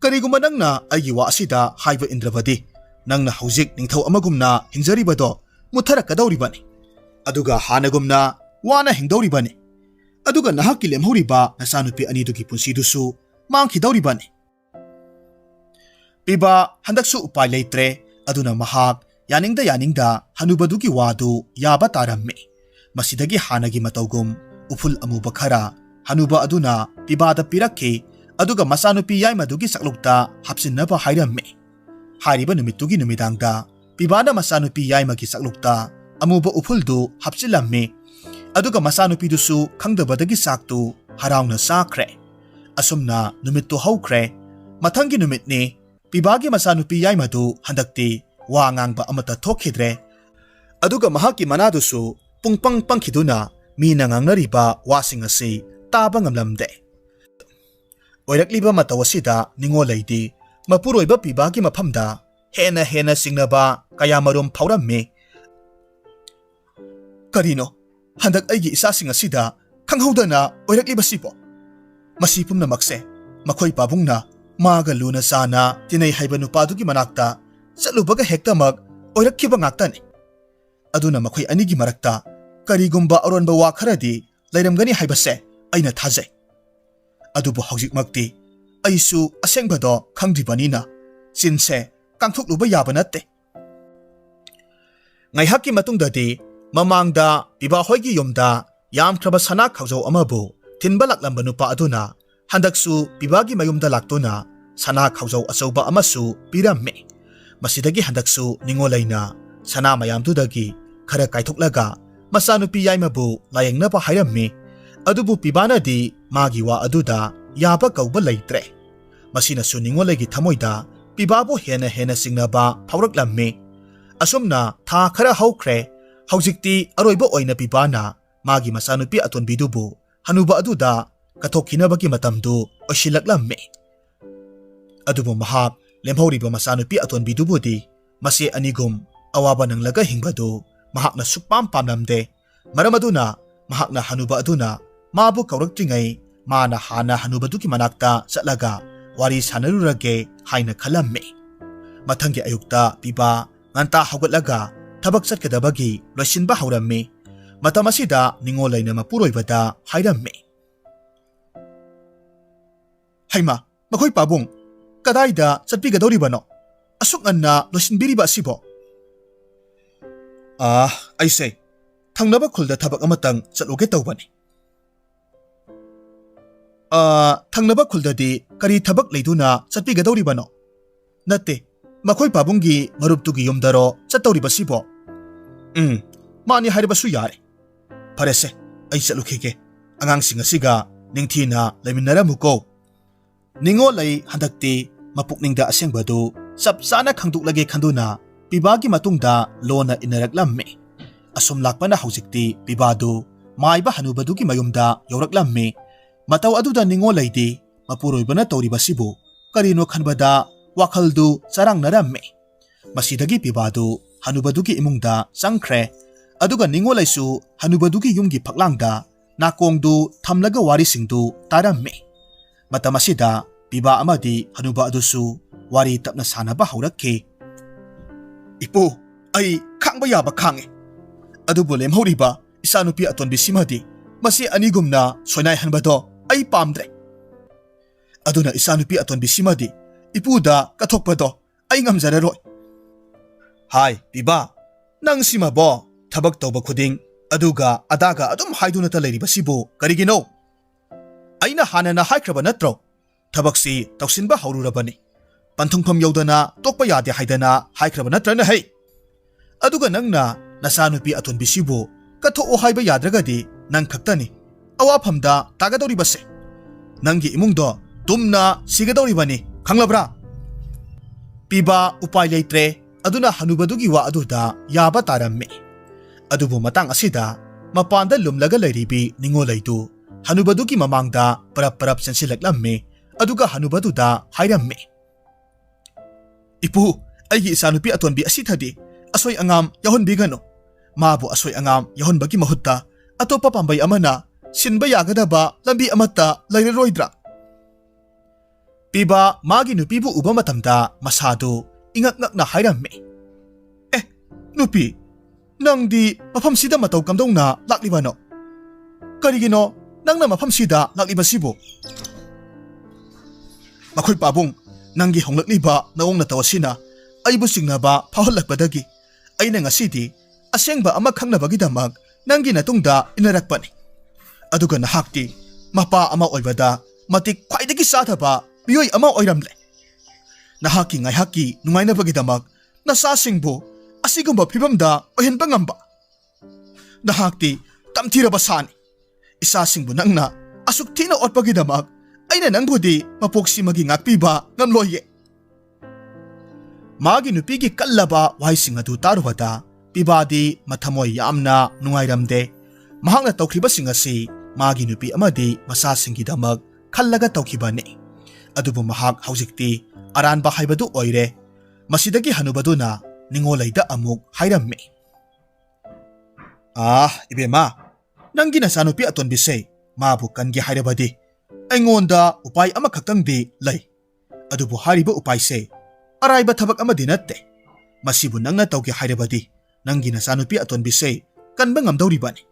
ꯀꯔꯤꯒꯨꯝꯕ ꯅꯪꯅ ꯑꯩꯒꯤ ꯋꯥ ꯑꯁꯤꯗ ꯍꯥꯏꯕ ꯏꯟꯗ꯭ꯔꯕꯗꯤ ꯅꯪꯅ ꯍꯧꯖꯤꯛ ꯅꯤꯡꯊꯧ ꯑꯃꯒꯨꯝꯅ ꯍꯤꯡꯖꯔꯤꯕꯗꯣ ꯃꯨꯠꯊꯔꯛꯀꯗꯧꯔꯤꯕꯅꯤ, ꯑꯗꯨꯒ ꯍꯥꯟꯅꯒꯨꯝꯅ ꯋꯥꯅ ꯍꯤꯡꯗꯧꯔꯤꯕꯅꯤ, ꯑꯗꯨꯒ ꯅꯍꯥꯛꯀꯤ ꯂꯦꯝꯍꯧꯔꯤꯕ ꯅꯆꯥꯅꯨꯄꯤ ꯑꯅꯤꯗꯨꯒꯤ ꯄꯨꯟꯁꯤꯗꯨꯁꯨ ꯃꯥꯡꯈꯤꯗꯧꯔꯤꯕꯅꯤ꯫ ꯄꯤꯕꯥ ꯍꯟꯗꯛꯁꯨ ꯎꯄꯥꯏ ꯂꯩꯇ꯭ꯔꯦ, ꯑꯗꯨꯅ ꯃꯍꯥꯛ ꯌꯥꯅꯤꯡꯗ ꯌꯥꯅꯤꯡꯗ ꯍꯅꯨꯕꯗꯨꯒꯤ ꯋꯥꯗꯨ ꯌꯥꯕ ꯇꯥꯔꯝꯃꯤ꯫ ꯃꯁꯤꯗꯒꯤ ꯍꯥꯟꯅꯒꯤ ꯃꯇꯧꯒꯨꯝ ꯎꯐꯨꯜ ꯑꯃꯨꯕ ꯈꯔ ꯍꯅꯨꯕ ꯑꯗꯨꯅ ꯄꯤꯕꯥꯗ ꯄꯤꯔꯛꯈꯤ, ꯑꯗꯨꯒ ꯃꯆꯥꯅꯨꯄꯤ ꯌꯥꯏꯃꯗꯨꯒꯤ ꯁꯛꯂꯨꯛꯇ ꯍꯥꯞꯆꯤꯟꯅꯕ ꯍꯥꯏꯔꯝꯃꯤ꯫ ꯍꯥꯏꯔꯤꯕ ꯅꯨꯃꯤꯠꯇꯨꯒꯤ ꯅꯨꯃꯤꯗꯥꯡꯗ ꯄꯤꯕꯥꯅ ꯃꯆꯥꯅꯨꯄꯤ ꯌꯥꯏꯃꯒꯤ ꯁꯛꯂꯨꯛꯇ ꯑꯃꯨꯕ ꯎꯐꯨꯜꯗꯨ ꯍꯥꯞꯆꯤꯜꯂꯝꯃꯤ, ꯑꯗꯨꯒ ꯃꯆꯥꯅꯨꯄꯤꯗꯨꯁꯨ ꯈꯪꯗꯕꯗꯒꯤ ꯆꯥꯛꯇꯨ ꯍꯔꯥꯎꯅ ꯆꯥꯈ꯭ꯔꯦ꯫ ꯑꯁꯨꯝꯅ ꯅꯨꯃꯤꯠꯇꯨ ꯍꯧꯈ꯭ꯔꯦ꯫ ꯃꯊꯪꯒꯤ ꯅꯨꯃꯤꯠꯅꯤ꯫ ꯄꯤꯕꯥꯒꯤ ꯃꯆꯥꯅꯨꯄꯤ ꯌꯥꯏꯃꯗꯨ ꯍꯟꯗꯛꯇꯤ ꯋꯥ ꯉꯥꯡꯕ ꯑꯃꯠꯇ ꯊꯣꯛꯈꯤꯗ꯭ꯔꯦ, ꯑꯗꯨꯒ ꯃꯍꯥꯛꯀꯤ ꯃꯅꯥꯗꯨꯁꯨ ꯄꯨꯡꯄꯪ ꯄꯪꯈꯤꯗꯨꯅ ꯃꯤꯅ ꯉꯥꯡꯅꯔꯤꯕ ꯋꯥꯁꯤꯡ ꯑꯁꯤ ꯇꯥꯕ ꯉꯝꯂꯝꯗꯦ꯫ ꯑꯣꯏꯔꯛꯂꯤꯕ ꯃꯇꯧ ꯑꯁꯤꯗ ꯅꯤꯡꯉꯣꯜꯂꯩꯗꯤ ꯃꯄꯨꯔꯣꯏꯕ ꯄꯤꯕꯥꯒꯤ ꯃꯐꯝꯗ ꯍꯦꯟꯅ ꯍꯦꯟꯅ ꯆꯤꯡꯅꯕ ꯀꯌꯥꯃꯔꯨꯝ ꯐꯥꯎꯔꯝꯃꯤ꯫ ꯀꯔꯤꯅꯣ ꯍꯟꯗꯛ ꯑꯩꯒꯤ ꯏꯆꯥꯁꯤꯡ ꯑꯁꯤꯗ ꯈꯪꯍꯧꯗꯅ ꯑꯣꯏꯔꯛꯂꯤꯕꯁꯤꯕꯣ? ꯃꯁꯤ ꯄꯨꯝꯅꯃꯛꯁꯦ ꯃꯈꯣꯏ ꯄꯥꯕꯨꯡꯅ ꯃꯥꯒ ꯂꯨꯅ ꯆꯥꯅ ꯇꯤꯟꯅꯩ ꯍꯥꯏꯕ ꯅꯨꯄꯥꯗꯨꯒꯤ ꯃꯅꯥꯛꯇ ꯆꯠꯂꯨꯕꯒ ꯍꯦꯛꯇꯃꯛ ꯑꯣꯏꯔꯛꯈꯤꯕ ꯉꯥꯛꯇꯅꯤ꯫ ꯑꯗꯨꯅ ꯃꯈꯣꯏ ꯑꯅꯤꯒꯤ ꯃꯔꯛꯇ ꯀꯔꯤꯒꯨꯝꯕ ꯑꯔꯣꯟꯕ ꯋꯥ ꯈꯔꯗꯤ ꯂꯩꯔꯝꯒꯅꯤ ꯍꯥꯏꯕꯁꯦ ꯑꯩꯅ ꯊꯥꯖꯩ꯫ ꯑꯗꯨꯕꯨ ꯍꯧꯖꯤꯛꯃꯛꯇꯤ ꯑꯩꯁꯨ ꯑꯁꯦꯡꯕꯗꯣ ꯈꯪꯗ꯭ꯔꯤꯕꯅꯤꯅ ꯆꯤꯟꯁꯦ ꯀꯥꯡꯊꯣꯛꯂꯨꯕ ꯌꯥꯕ ꯅꯠꯇꯦ꯫ ꯉꯥꯏꯍꯥꯛꯀꯤ ꯃꯇꯨꯡꯗꯗꯤ ꯃꯃꯥꯡꯗ ꯄꯤꯕꯥꯍꯣꯏꯒꯤ ꯌꯨꯝꯗ ꯌꯥꯝꯈ꯭ꯔꯕ ꯁꯅꯥ ꯈꯥꯎꯖꯧ ꯑꯃꯕꯨ ꯊꯤꯟꯕ ꯂꯥꯛꯂꯝꯕ ꯅꯨꯄꯥ ꯑꯗꯨꯅ ꯍꯟꯗꯛꯁꯨ ꯄꯤꯕꯥꯒꯤ ꯃꯌꯨꯝꯗ ꯂꯥꯛꯇꯨꯅ ꯁꯅꯥ ꯈꯥꯎꯖꯧ ꯑꯆꯧꯕ ꯑꯃꯁꯨ ꯄꯤꯔꯝꯃꯤ꯫ ꯃꯁꯤꯗꯒꯤ ꯍꯟꯗꯛꯁꯨ ꯅꯤꯡꯉꯣꯜꯂꯩꯅ ꯁꯅꯥ ꯃꯌꯥꯝꯗꯨꯗꯒꯤ ꯈꯔ ꯀꯥꯏꯊꯣꯛꯂꯒ ꯃꯆꯥꯅꯨꯄꯤ ꯌꯥꯏꯃꯕꯨ ꯂꯥꯌꯦꯡꯅꯕ ꯍꯥꯏꯔꯝꯃꯤ, ꯑꯗꯨꯕꯨ ꯄꯤꯕꯥꯅꯗꯤ ꯃꯥꯒꯤ ꯋꯥ ꯑꯗꯨꯗ ꯌꯥꯕ ꯀꯧꯕ ꯂꯩꯇ꯭ꯔꯦ꯫ ꯃꯁꯤꯅꯁꯨ ꯅꯤꯡꯉꯣꯜꯂꯩꯒꯤ ꯊꯃꯣꯏꯗ ꯄꯤꯕꯥꯕꯨ ꯍꯦꯟꯅ ꯍꯦꯟꯅ ꯆꯤꯡꯅꯕ ꯐꯥꯎꯔꯛꯂꯝꯃꯤ꯫ ꯑꯁꯨꯝꯅ ꯊꯥ ꯈꯔ ꯍꯧꯈ꯭ꯔꯦ꯫ ꯍꯧꯖꯤꯛꯇꯤ ꯑꯔꯣꯏꯕ ꯑꯣꯏꯅ ꯄꯤꯕꯥꯅ ꯃꯥꯒꯤ ꯃꯆꯥꯅꯨꯄꯤ ꯑꯇꯣꯟꯕꯤꯗꯨꯕꯨ ꯍꯅꯨꯕ ꯑꯗꯨꯗ ꯀꯠꯊꯣꯛꯈꯤꯅꯕꯒꯤ ꯃꯇꯝꯗꯨ ꯑꯣꯏꯁꯤꯜꯂꯛꯂꯝꯃꯤ꯫ ꯑꯗꯨꯕꯨ ꯃꯍꯥꯛ ꯂꯦꯝꯍꯧꯔꯤꯕ ꯃꯆꯥꯅꯨꯄꯤ ꯑꯇꯣꯟꯕꯤꯗꯨꯕꯨꯗꯤ ꯃꯆꯦ ꯑꯅꯤꯒꯨꯝ ꯑꯋꯥꯕ ꯅꯪꯂꯒ ꯍꯤꯡꯕꯗꯨ ꯃꯍꯥꯛꯅ ꯁꯨꯛꯄꯥꯝ ꯄꯥꯝꯂꯝꯗꯦ꯫ ꯃꯔꯝ ꯑꯗꯨꯅ ꯃꯍꯥꯛꯅ ꯍꯅꯨꯕ ꯑꯗꯨꯅ ꯃꯥꯕꯨ ꯀꯧꯔꯛꯇ꯭ꯔꯤꯉꯩ ꯃꯥꯅ ꯍꯥꯟꯅ ꯍꯅꯨꯕꯗꯨꯒꯤ ꯃꯅꯥꯛꯇ ꯆꯠꯂꯒ ꯋꯥꯔꯤ ꯁꯥꯟꯅꯔꯨꯔꯒꯦ ꯍꯥꯏꯅ ꯈꯜꯂꯝꯃꯤ꯫ ꯃꯊꯪꯒꯤ ꯑꯌꯨꯛꯇ ꯄꯤꯕꯥ ꯉꯟꯇꯥ ꯍꯧꯒꯠꯂꯒ ꯊꯕꯛ ꯆꯠꯀꯗꯕꯒꯤ ꯂꯣꯏꯁꯤꯟꯕ ꯍꯧꯔꯝꯃꯤ꯫ ꯃꯇꯝ ꯑꯁꯤꯗ ꯅꯤꯡꯉꯣꯜꯂꯩꯅ ꯃꯄꯨꯔꯣꯏꯕꯗ ꯍꯥꯏꯔꯝꯃꯤ, ꯍꯩꯃꯥ, ꯃꯈꯣꯏ ꯄꯥꯕꯨꯡ ꯀꯗꯥꯏꯗ ꯆꯠꯄꯤꯒꯗꯧꯔꯤꯕꯅꯣ? ꯑꯁꯨꯛ ꯉꯟꯅ ꯂꯣꯏꯁꯤꯟꯕꯤꯔꯤꯕ ꯑꯁꯤꯕꯣ? ꯑꯩꯁꯦ ꯊꯪꯅꯕ ꯈꯨꯜꯗ ꯊꯕꯛ ꯑꯃꯇꯪ ꯆꯠꯂꯨꯒꯦ ꯇꯧꯕꯅꯤ꯫ ꯊꯪꯅꯕ ꯈꯨꯜꯗꯗꯤ ꯀꯔꯤ ꯊꯕꯛ ꯂꯩꯗꯨꯅ ꯆꯠꯄꯤꯒꯗꯧꯔꯤꯕꯅꯣ? ꯅꯠꯇꯦ, ꯃꯈꯣꯏ ꯄꯥꯕꯨꯡꯒꯤ ꯃꯔꯨꯞꯇꯨꯒꯤ ꯌꯨꯝꯗꯔꯣ ꯆꯠꯇꯧꯔꯤꯕꯁꯤꯕꯣ? ꯃꯥꯅꯤ ꯍꯥꯏꯔꯕꯁꯨ ꯌꯥꯔꯦ꯫ ꯐꯔꯦꯁꯦ, ꯑꯩ ꯆꯠꯂꯨꯈꯤꯒꯦ꯫ ꯑꯉꯥꯡꯁꯤꯡ ꯑꯁꯤꯒ ꯅꯤꯡꯊꯤꯅ ꯂꯩꯃꯤꯟꯅꯔꯝꯃꯨꯀꯣ꯫ ꯅꯤꯡꯉꯣꯜꯂꯩ ꯍꯟꯗꯛꯇꯤ ꯃꯄꯨꯛꯅꯤꯡꯗ ꯑꯁꯦꯡꯕꯗꯨ ꯆꯞ ꯆꯥꯅ ꯈꯪꯗꯣꯛꯂꯒꯦ ꯈꯟꯗꯨꯅ ꯄꯤꯕꯥꯒꯤ ꯃꯇꯨꯡꯗ ꯂꯣꯟꯅ ꯏꯟꯅꯔꯛꯂꯝꯃꯤ꯫ ꯑꯁꯨꯝ ꯂꯥꯛꯄꯅ ꯍꯧꯖꯤꯛꯇꯤ ꯄꯤꯕꯥꯗꯨ ꯃꯥꯏꯕ ꯍꯅꯨꯕꯗꯨꯒꯤ ꯃꯌꯨꯝꯗ ꯌꯧꯔꯛꯂꯝꯃꯤ꯫ ꯃꯇꯧ ꯑꯗꯨꯗ ꯅꯤꯡꯉꯣꯜꯂꯩꯗꯤ ꯃꯄꯨꯔꯣꯏꯕꯅ ꯇꯧꯔꯤꯕꯁꯤꯕꯨ ꯀꯔꯤꯅꯣ ꯈꯟꯕꯗ ꯋꯥꯈꯜꯗꯨ ꯆꯔꯥꯡꯅꯔꯝꯃꯤ꯫ ꯃꯁꯤꯗꯒꯤ ꯄꯤꯕꯥꯗꯨ ꯍꯅꯨꯕꯗꯨꯒꯤ ꯏꯃꯨꯡꯗ ꯆꯪꯈ꯭ꯔꯦ, ꯑꯗꯨꯒ ꯅꯤꯡꯉꯣꯜꯂꯩꯁꯨ ꯍꯅꯨꯕꯗꯨꯒꯤ ꯌꯨꯝꯒꯤ ꯐꯛꯂꯥꯡꯗ ꯅꯥꯀꯣꯡꯗꯨ ꯊꯝꯂꯒ ꯋꯥꯔꯤꯁꯤꯡꯗꯨ ꯇꯥꯔꯝꯃꯤ꯫ ꯃꯇꯝ ꯑꯁꯤꯗ ꯄꯤꯕꯥ ꯑꯃꯗꯤ ꯍꯅꯨꯕ ꯑꯗꯨꯁꯨ ꯋꯥꯔꯤ ꯇꯞꯅ ꯁꯥꯟꯅꯕ ꯍꯧꯔꯛꯈꯤ꯫ ꯏꯄꯨ, ꯑꯩ ꯈꯥꯡꯕ ꯌꯥꯕ ꯈꯥꯡꯉꯦ, ꯑꯗꯨꯕꯨ ꯂꯦꯝꯍꯧꯔꯤꯕ ꯏꯆꯥꯅꯨꯄꯤ ꯑꯇꯣꯟꯕꯤꯁꯤꯃꯗꯤ ꯃꯁꯤ ꯑꯅꯤꯒꯨꯝꯅ ꯁꯣꯏꯅꯥꯏꯍꯟꯕꯗꯣ ꯑꯩ ꯄꯥꯝꯗ꯭ꯔꯦ꯫ ꯑꯗꯨꯅ ꯏꯆꯥꯅꯨꯄꯤ ꯑꯇꯣꯟꯕꯤꯁꯤꯃꯗꯤ ꯏꯄꯨꯗ ꯀꯠꯊꯣꯛꯄꯗꯣ ꯑꯩ ꯉꯝꯖꯔꯔꯣꯏ꯫ ꯍꯥꯏ ꯄꯤꯕꯥ, ꯅꯪ ꯁꯤꯃꯕꯣ ꯊꯕꯛ ꯇꯧꯕ ꯈꯨꯗꯤꯡ ꯑꯗꯨꯒ ꯑꯗꯥꯒ ꯑꯗꯨꯝ ꯍꯥꯏꯗꯨꯅꯇ ꯂꯩꯔꯤꯕꯁꯤꯕꯨ ꯀꯔꯤꯒꯤꯅꯣ? ꯑꯩꯅ ꯍꯥꯟꯅꯅ ꯍꯥꯏꯈ꯭ꯔꯕ ꯅꯠꯇ꯭ꯔꯣ? ꯊꯕꯛꯁꯤ ꯇꯧꯁꯤꯟꯕ ꯍꯧꯔꯨꯔꯕꯅꯤ, ꯄꯟꯊꯨꯡꯐꯝ ꯌꯧꯗꯅ ꯇꯣꯛꯄ ꯌꯥꯗꯦ ꯍꯥꯏꯗꯅ ꯍꯥꯏꯈ꯭ꯔꯕ ꯅꯠꯇ꯭ꯔꯅ ꯍꯩ? ꯑꯗꯨꯒ ꯅꯪꯅ ꯅꯆꯥꯅꯨꯄꯤ ꯑꯇꯣꯟꯕꯤꯁꯤꯕꯨ ꯀꯠꯊꯣꯛꯑꯣ ꯍꯥꯏꯕ ꯌꯥꯗ꯭ꯔꯒꯗꯤ ꯅꯪ ꯈꯛꯇꯅꯤ ꯑꯋꯥꯐꯝꯗ ꯇꯥꯒꯗꯧꯔꯤꯕꯁꯦ꯫ ꯅꯪꯒꯤ ꯏꯃꯨꯡꯗꯣ ꯇꯨꯝꯅ ꯁꯤꯒꯗꯧꯔꯤꯕꯅꯤ Khanglabra? Piba upai leitre aduna hanubadugi wa aduda yaba tarammi. Adubu matang asida mapanda lumlaga lairibi ningolaitu hanubadugi mamangda parap sensilaklammi aduga hanubaduda hairammi. Ipu, aigi isanupi atonbi asithadi asoy angam yahonbigano. Mabu asoy angam yahonbagi mahutta atopa pambay amana sinba yagadaba lambi amata laireroidra. Piba magi nupibu uba matamda masado ingak-ngak na hairammi. Nupi, nangdi mafamsida mataw kamdong na laklibano. Karigino, nang na mafamsida laklibasibo. Makoy pabong, nanggi honglakliba naong natawasina ay busing na ba paholakbadagi ay nangasidi asyang ba amakhang nabagidamag nanggi natungda inarakpan. Aduga na hakti, mapa ama oybada matik kwaidagi sata ba biyoy ama oyramle. Nahaki ngay haki nungay na bagidamag nasasingbo asigumba pibamda ohenba ngamba. Nahakti tamtira basani. Isasingbo nang na asukti na otpagidamag ay nanangbudi mapoksi maging akpiba ngamloye. Magi nupigi kallaba wahising adu tarubada pibadi matamoy yamna nungayramde. Mahang na tawkriba singasi magi nupi amadi masasingidamag kallaga tawkibani. Adubo mahak hauzikti aran ba haibadu oire. Masidagi hanubadu na ningolayda amuk hairammi. Ibema, nang ginasanupi aton bisay, mabukan gi hairabadi. Ay ngonda upay amakakang di lay. Adubo hariba upay say, aray ba tabak ama dinatte. Masibo nang nataw gi hairabadi, nang ginasanupi aton bisay, kan bangam daw ribani.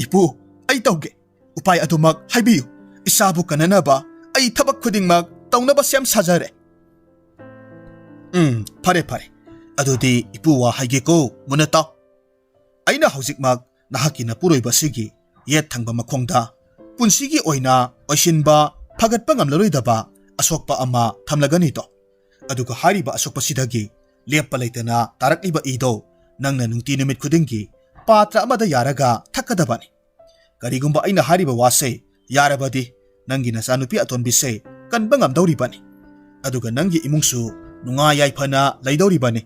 Ipu, ay tawge, upay atumag haibiyo, isabu ka na ba, ay tabak kuding mag, taw na ba siyam sajare. Pare. Adudi ipuwa haige ko muna ta. Ay na hausik mag nahaki na puroy basigi yet thangba makhongda. Punsigi oina oisinba pagat pa ngamlaroy daba asok pa ama thamlagani to. Aduga hariba asok pa sidagi liap palayta na tarakliba ido nang nanungti numit kudingi patra amada yaraga thakadabani. Karigumba ay na hariba wase yarabadi nang ginasanupi aton bisay kan bangam dawribani. Aduga nanggi imungsu nungayay pa na laydawribani.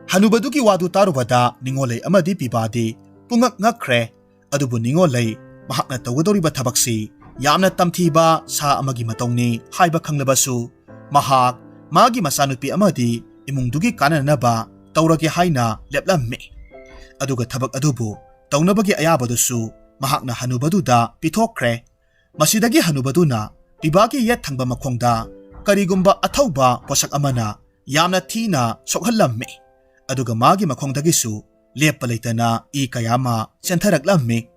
Hanubadugi wadu tarubada ningolay amadi pibadi pungak-ngakre adubo ningolay mahak na tawadawriba tabaksi yamna tamtiba sa amagi matong ni haiba kanglabasu mahak magi masanupi amadi imungdugi kanan na ba tawragi hayna leplammi. Aduga tabak adubo tawnabagi ayabadusu mahak na hanubaduda pitokre masidagi hanubadu na pibagi yet thangba makhongda karigumba athauba posak amana yamna thina sokhallammi. Aduga magi makhongdagisu lepalaytana I kayama sentharaklammi.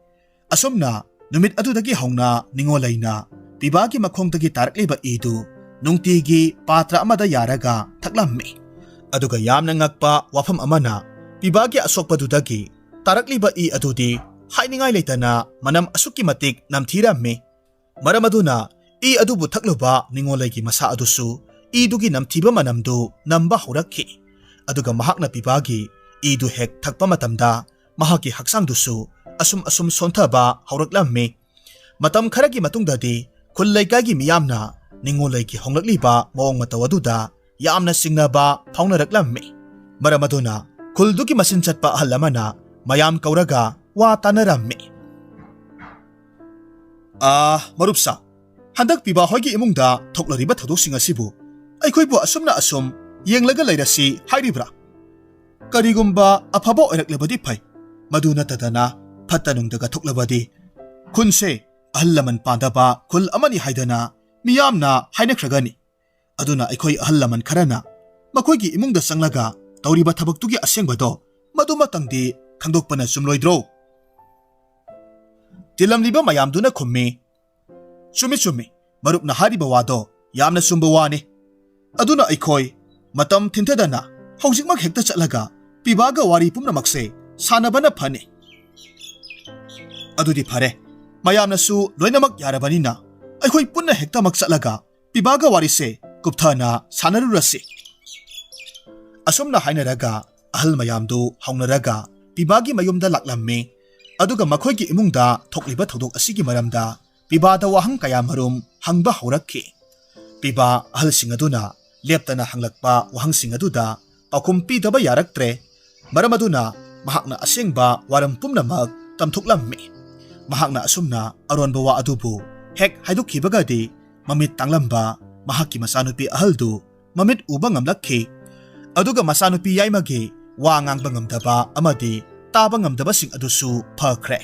Asomna numit adudagi hongna ningolayna pibagi makhongdagi tarakliba idu nungtigi patra amada yaraga thaklammi. Aduga yamna ngakpa wafam amana pibagi asokpadudagi tarakliba I adudi hainingay laytana manam asuki matik namthirammi. Maramaduna I adubu thakloba ningolaygi masa adusu idugi namtiba manamdu namba horakki. Aduga mahak na pibagi idu hek thakpa matamda mahaki haksangdusu asum sontaba hauraklammi. Matam kharagi matungdadi khullaykagi miyamna ningolaygi honglakliba maong matawaduda yamna singnaba phaunaraklammi. Maramaduna khuldugi masinchatpa ahalamana mayam kauraga wa tanarammi. Marupsa handak piba hoigi imungda thoklariba thodosing asibu aikhoibu asumna asum yenglaga lairasi hairibra. Karigumba afaba oiraklabadi phai maduna tadana phatanungdaga thoklabadi khunse ahallaman pandaba khul amani haidana miyamna hainakragani. Aduna aikhoi ahallaman kharana makhoigi imungda sanglaga tawriba thabaktugi asengbado madumatangdi khangdokpana sumloidro. Tilamliba mayamduna khummi Sumi marup na hariba wado yamna sumba wani. Aduna aikhoi matam thintadana haujikmak hekta chatlaga pibaga wari pumnamakse sanabana phani. Adudi phare mayamna su loinamak yarabanina aikhoi punna hekta mak chatlaga pibaga wari se kupthana sanarurasi. Asomna hainaraga ahal mayamdu haunaraga pibagi mayumda laklammi. Aduga makhoigi imungda thokliba thodok asigi maramda pibada wahang kaya marum hangba horakki. Piba ahalsing aduna leptana hanglakpa wahangsing aduda pakum pidaba yaraktre maram aduna mahakna asengba waram pumnamak tamthuklammi. Mahakna asumna aronba wa adubu hek haidukkibagadi mamit tanglamba mahakki masanupi ahaldu mamit uba ngamlakhi aduga masanupi yaimagi wa ngangba ngamdaba amadi taba ngamdabasing adusu phakre.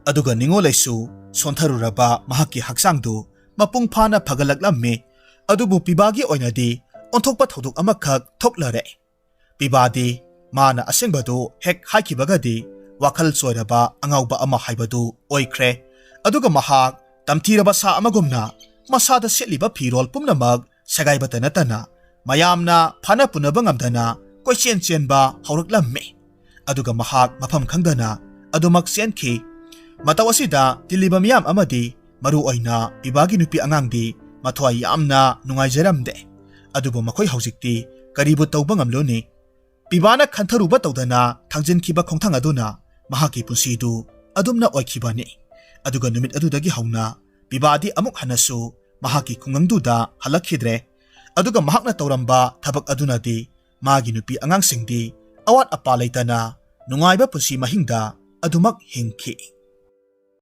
Aduga ningolaisu sontharuraba mahakki haksangdu mapung phana phagalaklammi adubu pibagi oinadi onthokpa thoduk amakhak thoklare. Pibadi mana asengbadu hek haikibagadi wakhal soiraba angauba ama haibadu oikre. Aduga mahak tamthiraba sa amagumna masada setliba phirol pumnamak sagaibata natana mayamna phana punaba ngamdana koichen chenba hauraklammi. Aduga mahak mafam khangdana adumak senkhi. Mataw asida tiliba miyam amadi maru oina pibagi nupi angangdi mathwai yamna nungaijaramde. Adubu makhoi haujikti karibu tawba ngamloni. Pibana khantharuba tawdana thangjinkiba khongthang aduna mahaki punsidu adumna oikhibani. Aduga numit adudagi hauna pibadi amuk hanasu mahaki khungangduda halakhidre. Aduga mahakna tawramba thabak adunadi magi nupi angangsingdi awat apa leitana nungaiba punsi mahingda adumak hingki.